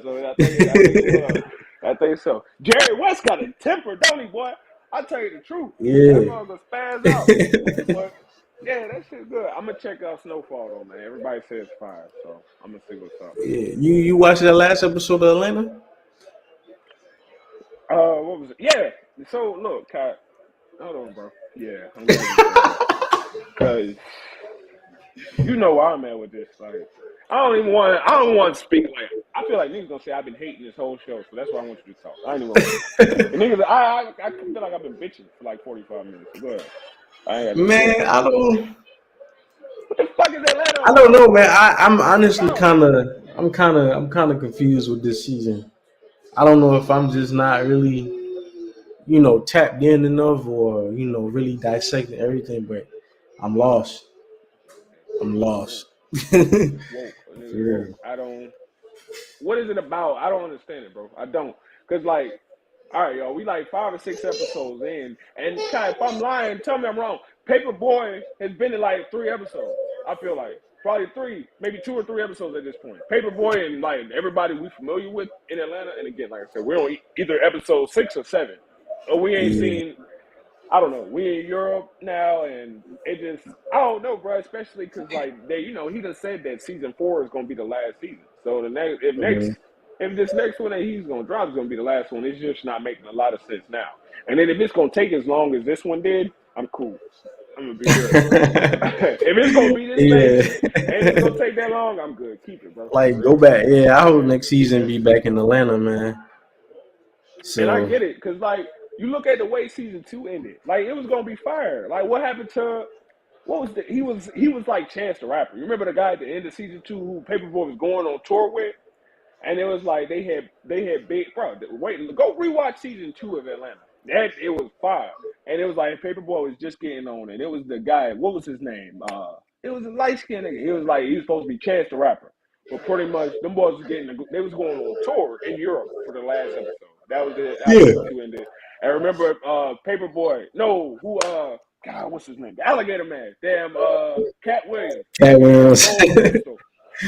[SPEAKER 2] So I think he was. I think so. Jerry West got a temper, don't he, boy? I tell you the truth. That
[SPEAKER 1] Yeah.
[SPEAKER 2] motherfucker spaz out. But yeah, that shit's good. I'm gonna check out Snowfall though, man. Everybody says it's fire, so I'm gonna see what's up.
[SPEAKER 1] Yeah. You watched that last episode of Atlanta?
[SPEAKER 2] What was it? Yeah. So look, Kai, hold on, bro. Yeah, I'm glad you said that. Cause you know where I'm at with this. Like, I don't want to speak. Like, I feel like niggas gonna say I've been hating this whole show, so that's why I want you to talk. I ain't even gonna. And niggas, I feel like I've been bitching for like 45 minutes. So go ahead. I ain't got nothing to say.
[SPEAKER 1] Man,
[SPEAKER 2] What the fuck is Atlanta
[SPEAKER 1] I don't
[SPEAKER 2] about?
[SPEAKER 1] know, man. I'm
[SPEAKER 2] What's it
[SPEAKER 1] honestly
[SPEAKER 2] about?
[SPEAKER 1] kind of confused with this season. I don't know if I'm just not really, tapped in enough or, really dissecting everything, but I'm lost. I'm
[SPEAKER 2] Niggas
[SPEAKER 1] lost.
[SPEAKER 2] woke. Niggas
[SPEAKER 1] Yeah.
[SPEAKER 2] woke. I don't. What is it about? I don't understand it, bro. I don't. Cause like, all right, y'all, we like 5 or 6 episodes in, and Kai, if I'm lying, tell me I'm wrong. Paperboy has been in like 3 episodes. I feel like probably three, maybe 2 or 3 episodes at this point. Paperboy and like everybody we familiar with in Atlanta, and again, like I said, we're on either episode 6 or 7, or we ain't
[SPEAKER 1] Yeah.
[SPEAKER 2] seen. I don't know. We in Europe now, and it just I don't know, bro. Especially because like he just said that season 4 is gonna be the last season. So the
[SPEAKER 1] Mhm.
[SPEAKER 2] if this next one that he's gonna drop is gonna be the last one, it's just not making a lot of sense now. And then if it's gonna take as long as this one did, I'm cool. I'm gonna be real. If it's gonna be this
[SPEAKER 1] Yeah.
[SPEAKER 2] lengthy and it's gonna take that long, I'm good. Keep it, bro. For
[SPEAKER 1] Like go
[SPEAKER 2] real.
[SPEAKER 1] back. Yeah, I hope
[SPEAKER 2] Yeah,
[SPEAKER 1] next season
[SPEAKER 2] yeah.
[SPEAKER 1] be back in Atlanta, man.
[SPEAKER 2] And I
[SPEAKER 1] So
[SPEAKER 2] get it, because like you look at the way season 2 ended, like it was gonna be fire. Like what happened to what was the he was like Chance the Rapper. You remember the guy at the end of season 2 who Paperboy was going on tour with? And it was like they had big bro. Wait, go rewatch season 2 of Atlanta. That it was fire. And it was like Paperboy was just getting on, and it was the guy. What was his name? It was a light skinned nigga. He was supposed to be Chance the Rapper, but pretty much them boys was they was going on tour in Europe for the last episode. That was it. How
[SPEAKER 1] yeah,
[SPEAKER 2] season 2 ended. And remember, Paperboy. No, who God, what's his name? The Alligator Man. Damn, Cat Williams.
[SPEAKER 1] Cat
[SPEAKER 2] He had the
[SPEAKER 1] Williams.
[SPEAKER 2] gold pistol.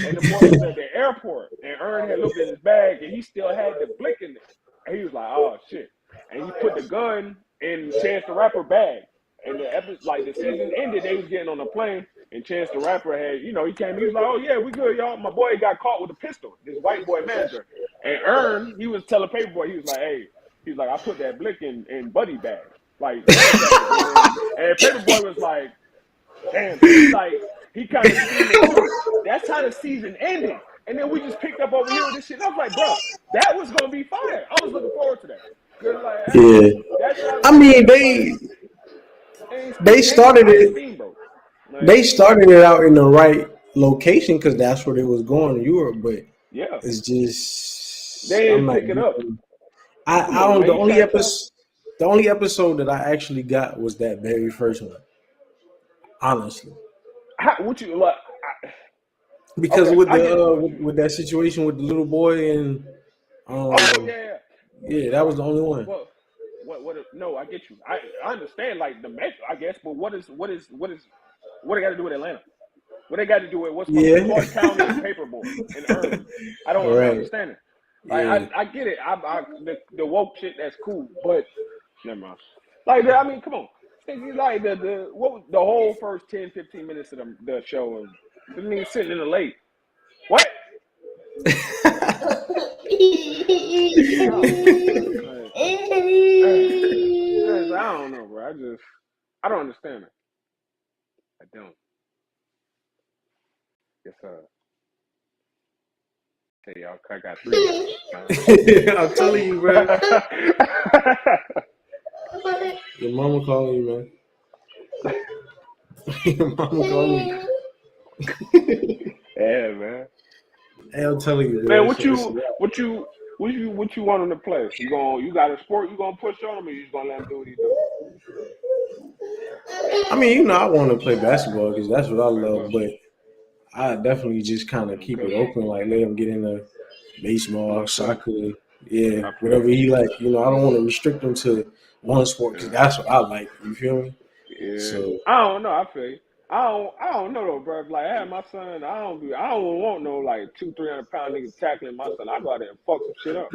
[SPEAKER 2] And the boy was at the airport, and Ern had looked in his bag, and he still had the blick in it. And he was like, "Oh shit!" And he put the gun in Chance the Rapper bag. And the season ended, they was getting on a plane, and Chance the Rapper had, he came. He was like, "Oh yeah, we good, y'all." My boy got caught with a pistol. This white boy manager, and Ern, he was telling Paperboy, he was like, "Hey, he's like, I put that blick in Buddy bag, like Buddy bag." And Paperboy was like, damn. So he kind of seen the truth. That's how the season ended. And then we just picked up over here with this shit. And I was like, bro, that was gonna be fire. I was looking forward to that. Cause like, hey,
[SPEAKER 1] Yeah.
[SPEAKER 2] that's what I
[SPEAKER 1] I
[SPEAKER 2] like.
[SPEAKER 1] mean,
[SPEAKER 2] And it's like,
[SPEAKER 1] they
[SPEAKER 2] they ain't gonna
[SPEAKER 1] started
[SPEAKER 2] find
[SPEAKER 1] it.
[SPEAKER 2] Steam, bro. Like,
[SPEAKER 1] They started it out in the right location because that's where they was going to Europe. But
[SPEAKER 2] yeah,
[SPEAKER 1] it's just
[SPEAKER 2] they
[SPEAKER 1] I'm
[SPEAKER 2] ain't
[SPEAKER 1] not.
[SPEAKER 2] pick it up. Come
[SPEAKER 1] I
[SPEAKER 2] on,
[SPEAKER 1] don't.
[SPEAKER 2] man. You trying to tell?
[SPEAKER 1] The only episode that I actually got was that very first one. Honestly,
[SPEAKER 2] What you like?
[SPEAKER 1] because
[SPEAKER 2] Okay,
[SPEAKER 1] with
[SPEAKER 2] I
[SPEAKER 1] the
[SPEAKER 2] get it. What you?
[SPEAKER 1] with that situation with the little boy and
[SPEAKER 2] Oh
[SPEAKER 1] um
[SPEAKER 2] yeah.
[SPEAKER 1] yeah, that was the only one.
[SPEAKER 2] Well, no, I get you. I understand like the measure, I guess, but what they got to do with Atlanta? What they got to do with what's supposed to be
[SPEAKER 1] Yeah.
[SPEAKER 2] Clark County and Paperboy and Earn? I'm not
[SPEAKER 1] Right.
[SPEAKER 2] understanding. Like
[SPEAKER 1] Yeah.
[SPEAKER 2] I get it. The woke shit that's cool, but never mind. Like I mean, come on. It's like what was the whole first 10, 15 minutes of the show? This nigga sitting in the lake. What? I don't know, bro. I don't know, bro. I don't understand it. I don't. Yes, Hey, y'all, I got 3 minutes.
[SPEAKER 1] I'm telling you, bro. Your mama calling you, man. Your mama call me.
[SPEAKER 2] Yeah, man.
[SPEAKER 1] Hey, I'm telling you,
[SPEAKER 2] Man,
[SPEAKER 1] man.
[SPEAKER 2] what you want him to play? You got a sport you gonna push on him, or you just gonna let him do what he do?
[SPEAKER 1] I mean, I want to play basketball because that's what I love,
[SPEAKER 2] Basketball.
[SPEAKER 1] but I definitely just kind of keep
[SPEAKER 2] Okay.
[SPEAKER 1] it open, like let him get into baseball,
[SPEAKER 2] Okay.
[SPEAKER 1] soccer, yeah,
[SPEAKER 2] I feel
[SPEAKER 1] whatever
[SPEAKER 2] you.
[SPEAKER 1] he like. I don't want to restrict him to one sport because
[SPEAKER 2] Yeah.
[SPEAKER 1] that's what I like. You feel me?
[SPEAKER 2] Yeah.
[SPEAKER 1] So
[SPEAKER 2] I don't know. I feel you. I don't know though, bro. Like I had my son, I don't want no like 200-300 pound nigga tackling my son. I go out there and fuck some shit up.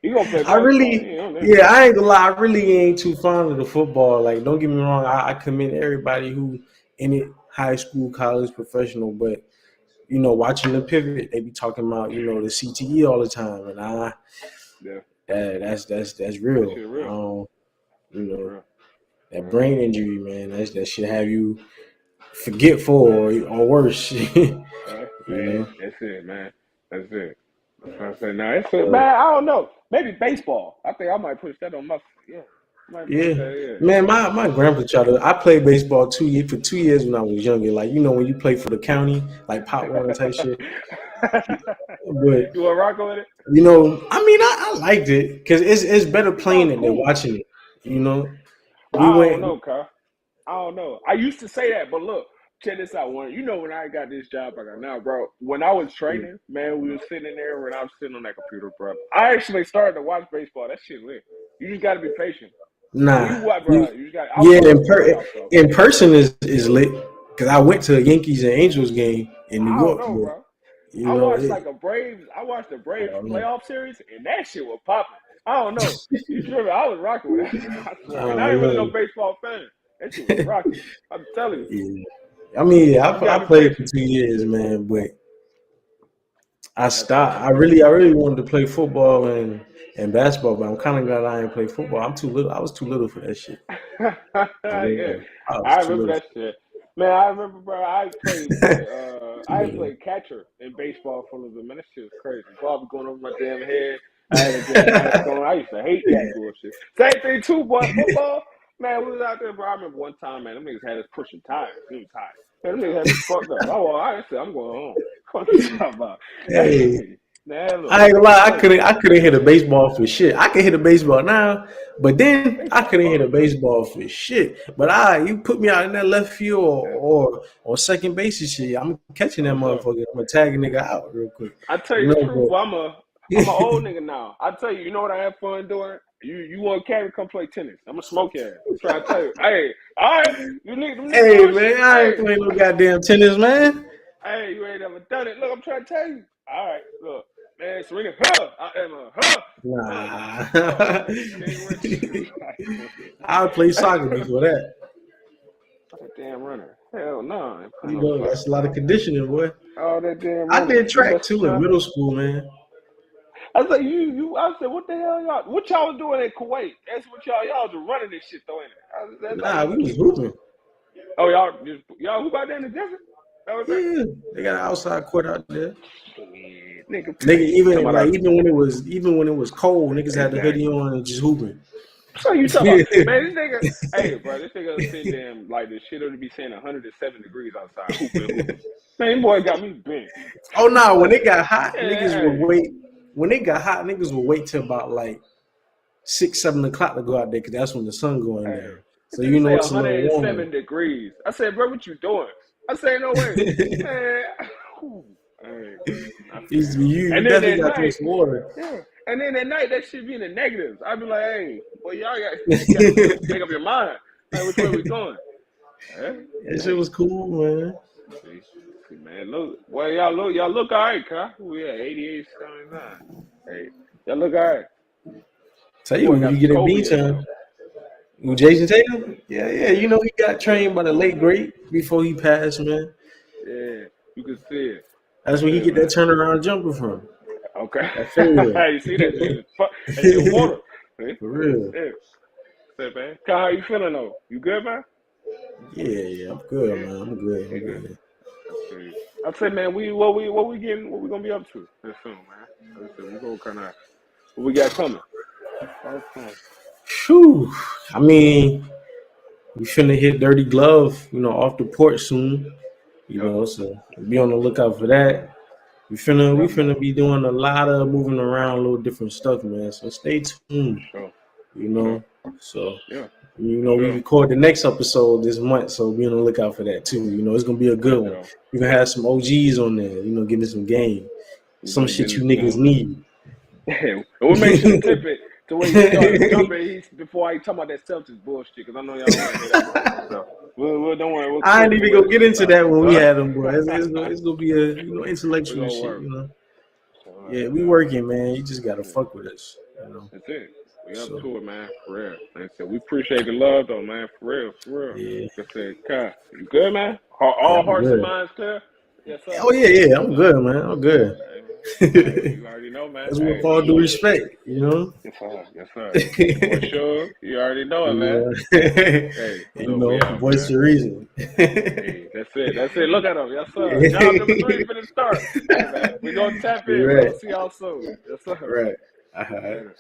[SPEAKER 2] He gonna play
[SPEAKER 1] I
[SPEAKER 2] basketball. He
[SPEAKER 1] really,
[SPEAKER 2] ain't on that.
[SPEAKER 1] yeah, I ain't gonna lie. I really ain't too fond of the football. Like, don't get me wrong. I commend everybody who in it, high school, college, professional. But watching the pivot, they be talking about the CTE all the time, and
[SPEAKER 2] Yeah.
[SPEAKER 1] that's
[SPEAKER 2] That
[SPEAKER 1] real.
[SPEAKER 2] shit
[SPEAKER 1] I
[SPEAKER 2] real.
[SPEAKER 1] don't, you
[SPEAKER 2] That's
[SPEAKER 1] know,
[SPEAKER 2] real.
[SPEAKER 1] that
[SPEAKER 2] Yeah.
[SPEAKER 1] brain injury, man. That should have you forgetful or worse. you
[SPEAKER 2] Man,
[SPEAKER 1] know.
[SPEAKER 2] that's it, man. That's it. That's what I'm saying. Now that's it, man.
[SPEAKER 1] So,
[SPEAKER 2] I don't know. Maybe baseball. I think I might push that on my. Yeah, I might push
[SPEAKER 1] yeah,
[SPEAKER 2] that.
[SPEAKER 1] man. My grandpa tried to. I played baseball for 2 years when I was younger. Like when you play for the county, like pot running type shit.
[SPEAKER 2] Yeah.
[SPEAKER 1] But
[SPEAKER 2] You want to rock with it?
[SPEAKER 1] I mean, I liked it because it's better
[SPEAKER 2] It
[SPEAKER 1] playing
[SPEAKER 2] sounds
[SPEAKER 1] it than
[SPEAKER 2] cool.
[SPEAKER 1] watching it. We
[SPEAKER 2] I don't
[SPEAKER 1] went.
[SPEAKER 2] know, Kyle. I don't know. I used to say that, but look, check this out. When I got this job I got now, bro. When I was training, man, we was sitting in there when I was sitting on that computer, bro. I actually started to watch baseball. That shit lit. You just got to be patient. When you
[SPEAKER 1] Nah,
[SPEAKER 2] watch, bro, you just got. I was
[SPEAKER 1] yeah,
[SPEAKER 2] watching the playoffs though.
[SPEAKER 1] in person is lit because I went to a Yankees and Angels game in New
[SPEAKER 2] I don't
[SPEAKER 1] York,
[SPEAKER 2] know,
[SPEAKER 1] but
[SPEAKER 2] bro.
[SPEAKER 1] it.
[SPEAKER 2] I watched the
[SPEAKER 1] I
[SPEAKER 2] Braves
[SPEAKER 1] don't know.
[SPEAKER 2] playoff series, and that shit was popping. I don't know. You tripping? I was rocking with it. I
[SPEAKER 1] I
[SPEAKER 2] swear. And I ain't
[SPEAKER 1] don't
[SPEAKER 2] really no
[SPEAKER 1] know.
[SPEAKER 2] baseball fan. That shit was rocking. I'm telling you.
[SPEAKER 1] Yeah. I mean, yeah,
[SPEAKER 2] You
[SPEAKER 1] I
[SPEAKER 2] gotta be
[SPEAKER 1] played for
[SPEAKER 2] patient.
[SPEAKER 1] 2 years, man, but I
[SPEAKER 2] That's what's
[SPEAKER 1] stopped.
[SPEAKER 2] up.
[SPEAKER 1] I really wanted to play football and basketball, but I'm kind of glad I didn't play football. I'm too little. I was too little for that shit. I
[SPEAKER 2] Yeah,
[SPEAKER 1] was, I was
[SPEAKER 2] I
[SPEAKER 1] too
[SPEAKER 2] remember
[SPEAKER 1] little.
[SPEAKER 2] that shit. Man, I remember, bro.
[SPEAKER 1] Too
[SPEAKER 2] I
[SPEAKER 1] little.
[SPEAKER 2] played catcher in baseball for a little bit. Man, that shit was crazy. Ball be going over my damn head. I had a damn mask on. I used to hate that bullshit. Same thing too, boy. Football, man. We was out there, bro. I remember one time, man. Them niggas had us pushing tires. It was hot. Man, them niggas had me fucked up. I said, I'm going home. What you talking about?
[SPEAKER 1] Hey,
[SPEAKER 2] Hey, man, look.
[SPEAKER 1] I ain't gonna lie.
[SPEAKER 2] I'm telling you,
[SPEAKER 1] I couldn't hit a baseball for shit. I can hit a baseball now, but then I
[SPEAKER 2] baseball
[SPEAKER 1] couldn't hit a
[SPEAKER 2] fun.
[SPEAKER 1] baseball for shit. But you put me out in that left field
[SPEAKER 2] Yeah,
[SPEAKER 1] or second base and shit. I'm catching
[SPEAKER 2] that
[SPEAKER 1] that
[SPEAKER 2] was up.
[SPEAKER 1] motherfucker. I'm gonna tag a nigga out real quick.
[SPEAKER 2] I tell
[SPEAKER 1] You
[SPEAKER 2] you the
[SPEAKER 1] know,
[SPEAKER 2] truth,
[SPEAKER 1] but
[SPEAKER 2] but I'm an old nigga now. I tell you, you know what I have fun doing? You want to carry, come play tennis. I'm gonna smoke your ass. I'm trying to tell you. Hey, all right, you need them niggas
[SPEAKER 1] hey
[SPEAKER 2] doing
[SPEAKER 1] man,
[SPEAKER 2] shit.
[SPEAKER 1] I ain't playing no goddamn tennis, man.
[SPEAKER 2] You ain't ever done it. Look, I'm trying to tell you. All right, look, man, Serena, huh? I am a
[SPEAKER 1] Nah.
[SPEAKER 2] can't run
[SPEAKER 1] I played
[SPEAKER 2] shit.
[SPEAKER 1] soccer before that.
[SPEAKER 2] I'm a damn runner. Hell no, I ain't playing
[SPEAKER 1] You
[SPEAKER 2] no
[SPEAKER 1] know,
[SPEAKER 2] soccer,
[SPEAKER 1] that's a lot of
[SPEAKER 2] bro.
[SPEAKER 1] conditioning, boy.
[SPEAKER 2] All that damn
[SPEAKER 1] I
[SPEAKER 2] running.
[SPEAKER 1] did
[SPEAKER 2] You
[SPEAKER 1] track
[SPEAKER 2] better
[SPEAKER 1] too in
[SPEAKER 2] try.
[SPEAKER 1] middle school, man.
[SPEAKER 2] I was like, I said, what the hell what y'all was doing in Kuwait? That's what y'all was running this shit though, ain't it? That's how
[SPEAKER 1] Nah,
[SPEAKER 2] you
[SPEAKER 1] we was
[SPEAKER 2] keep it.
[SPEAKER 1] hooping.
[SPEAKER 2] Oh, y'all who about there in the desert? That was that?
[SPEAKER 1] Yeah, they got an outside court out there.
[SPEAKER 2] Yeah, nigga,
[SPEAKER 1] Nigga,
[SPEAKER 2] please. Talking
[SPEAKER 1] even
[SPEAKER 2] about
[SPEAKER 1] like even when it was cold, niggas had the hoodie
[SPEAKER 2] exactly.
[SPEAKER 1] on and just hooping.
[SPEAKER 2] So you talking about, man, this nigga, hey, bro, this nigga sitting there and, like the shit ought to be saying 107 degrees outside, hooping. Man, boy got me bent.
[SPEAKER 1] Oh no, when
[SPEAKER 2] Boy,
[SPEAKER 1] it got hot,
[SPEAKER 2] yeah,
[SPEAKER 1] niggas would
[SPEAKER 2] hey,
[SPEAKER 1] wait. When it got hot, niggas would wait till about like 6, 7 o'clock to go out there because that's when the sun going
[SPEAKER 2] hey.
[SPEAKER 1] down.
[SPEAKER 2] This
[SPEAKER 1] So
[SPEAKER 2] nigga say
[SPEAKER 1] it's a little warmer.
[SPEAKER 2] 107 degrees. I said, bro, what you doing? I said, no way. Man, whew. Hey, I feel you though.
[SPEAKER 1] You
[SPEAKER 2] And then
[SPEAKER 1] definitely
[SPEAKER 2] at
[SPEAKER 1] got to drink
[SPEAKER 2] night,
[SPEAKER 1] some water.
[SPEAKER 2] yeah. And then at night, that shit be in the negatives. I'd be like, hey, boy, you got to make up your mind. Like, which way we going? Hey,
[SPEAKER 1] That shit
[SPEAKER 2] hey.
[SPEAKER 1] was cool, man.
[SPEAKER 2] See, man, look, boy, y'all look all right, Kyle. We at 88, 79. Hey, y'all look all right.
[SPEAKER 1] Tell
[SPEAKER 2] That
[SPEAKER 1] you
[SPEAKER 2] boy
[SPEAKER 1] when
[SPEAKER 2] got
[SPEAKER 1] you
[SPEAKER 2] some
[SPEAKER 1] get in
[SPEAKER 2] Kobe
[SPEAKER 1] beach
[SPEAKER 2] in him,
[SPEAKER 1] time.
[SPEAKER 2] though.
[SPEAKER 1] With Jason Tatum? Yeah, yeah.
[SPEAKER 2] Yeah,
[SPEAKER 1] He got trained by the late great before he passed, man.
[SPEAKER 2] yeah, you can see it.
[SPEAKER 1] That's where he
[SPEAKER 2] Yeah,
[SPEAKER 1] get that
[SPEAKER 2] man.
[SPEAKER 1] turnaround jumper from.
[SPEAKER 2] Okay.
[SPEAKER 1] That fadeaway.
[SPEAKER 2] You see that shit? That shit water. See?
[SPEAKER 1] For real.
[SPEAKER 2] Yeah. Say, man. Kyle, how you feeling though? You good, man?
[SPEAKER 1] Yeah, yeah. I'm good,
[SPEAKER 2] Yeah.
[SPEAKER 1] man. I'm good. I'm
[SPEAKER 2] Yeah.
[SPEAKER 1] good.
[SPEAKER 2] I feel you. I said, man, what we gonna be up to this soon, man? I said, we go kind of what we got coming. That's fun.
[SPEAKER 1] Phew. I mean, we finna hit Dirty Glove, off the port soon.
[SPEAKER 2] Yep.
[SPEAKER 1] So be on the lookout for that. We finna
[SPEAKER 2] Definitely.
[SPEAKER 1] be doing a lot of moving around, a little different stuff, man. So stay
[SPEAKER 2] For
[SPEAKER 1] tuned.
[SPEAKER 2] sure.
[SPEAKER 1] You
[SPEAKER 2] For sure.
[SPEAKER 1] know. So
[SPEAKER 2] Yeah.
[SPEAKER 1] we
[SPEAKER 2] Sure.
[SPEAKER 1] record the next episode this month, so be on the lookout for that too. It's gonna be a good
[SPEAKER 2] For
[SPEAKER 1] one.
[SPEAKER 2] sure.
[SPEAKER 1] We're gonna have some OGs on there, getting some game.
[SPEAKER 2] We're
[SPEAKER 1] Some
[SPEAKER 2] gonna get
[SPEAKER 1] shit you
[SPEAKER 2] into
[SPEAKER 1] niggas need.
[SPEAKER 2] and we'll make sure to tip it to where he starts jumping before I talk about that Celtics bullshit, because I know y'all don't want to hear that. So we'll don't worry, we'll
[SPEAKER 1] I
[SPEAKER 2] clip
[SPEAKER 1] ain't
[SPEAKER 2] it
[SPEAKER 1] even
[SPEAKER 2] when
[SPEAKER 1] gonna
[SPEAKER 2] it's
[SPEAKER 1] get
[SPEAKER 2] just
[SPEAKER 1] into that when we
[SPEAKER 2] started.
[SPEAKER 1] had them, bro. It's gonna be a
[SPEAKER 2] We're
[SPEAKER 1] intellectual
[SPEAKER 2] gonna
[SPEAKER 1] shit,
[SPEAKER 2] work.
[SPEAKER 1] Yeah, we
[SPEAKER 2] Yeah.
[SPEAKER 1] working, man. You just gotta fuck with us,
[SPEAKER 2] That's it. We up
[SPEAKER 1] So
[SPEAKER 2] to it, man. For real. Like I said, we appreciate the love, though, man. For real. For real.
[SPEAKER 1] yeah,
[SPEAKER 2] Like I said, Kai, you good, man?
[SPEAKER 1] yeah,
[SPEAKER 2] All
[SPEAKER 1] I'm
[SPEAKER 2] hearts and
[SPEAKER 1] good.
[SPEAKER 2] minds clear? Yes, sir.
[SPEAKER 1] Oh yeah,
[SPEAKER 2] Yes,
[SPEAKER 1] I'm
[SPEAKER 2] sir.
[SPEAKER 1] good, man. I'm good.
[SPEAKER 2] Hey, you already know, man.
[SPEAKER 1] That's
[SPEAKER 2] Hey,
[SPEAKER 1] with all due respect,
[SPEAKER 2] yes, sir. Yes, sir. Your boy Suge, you already know it, man.
[SPEAKER 1] Yeah,
[SPEAKER 2] Hey, so we out,
[SPEAKER 1] voice
[SPEAKER 2] man.
[SPEAKER 1] of reason.
[SPEAKER 2] Hey, that's it. That's it. Look at him. Yes, sir. Job number 3 for the start. Hey, man. We're going to tap in. We're
[SPEAKER 1] Right,
[SPEAKER 2] going to see y'all soon. Yes, sir.
[SPEAKER 1] right.
[SPEAKER 2] Later.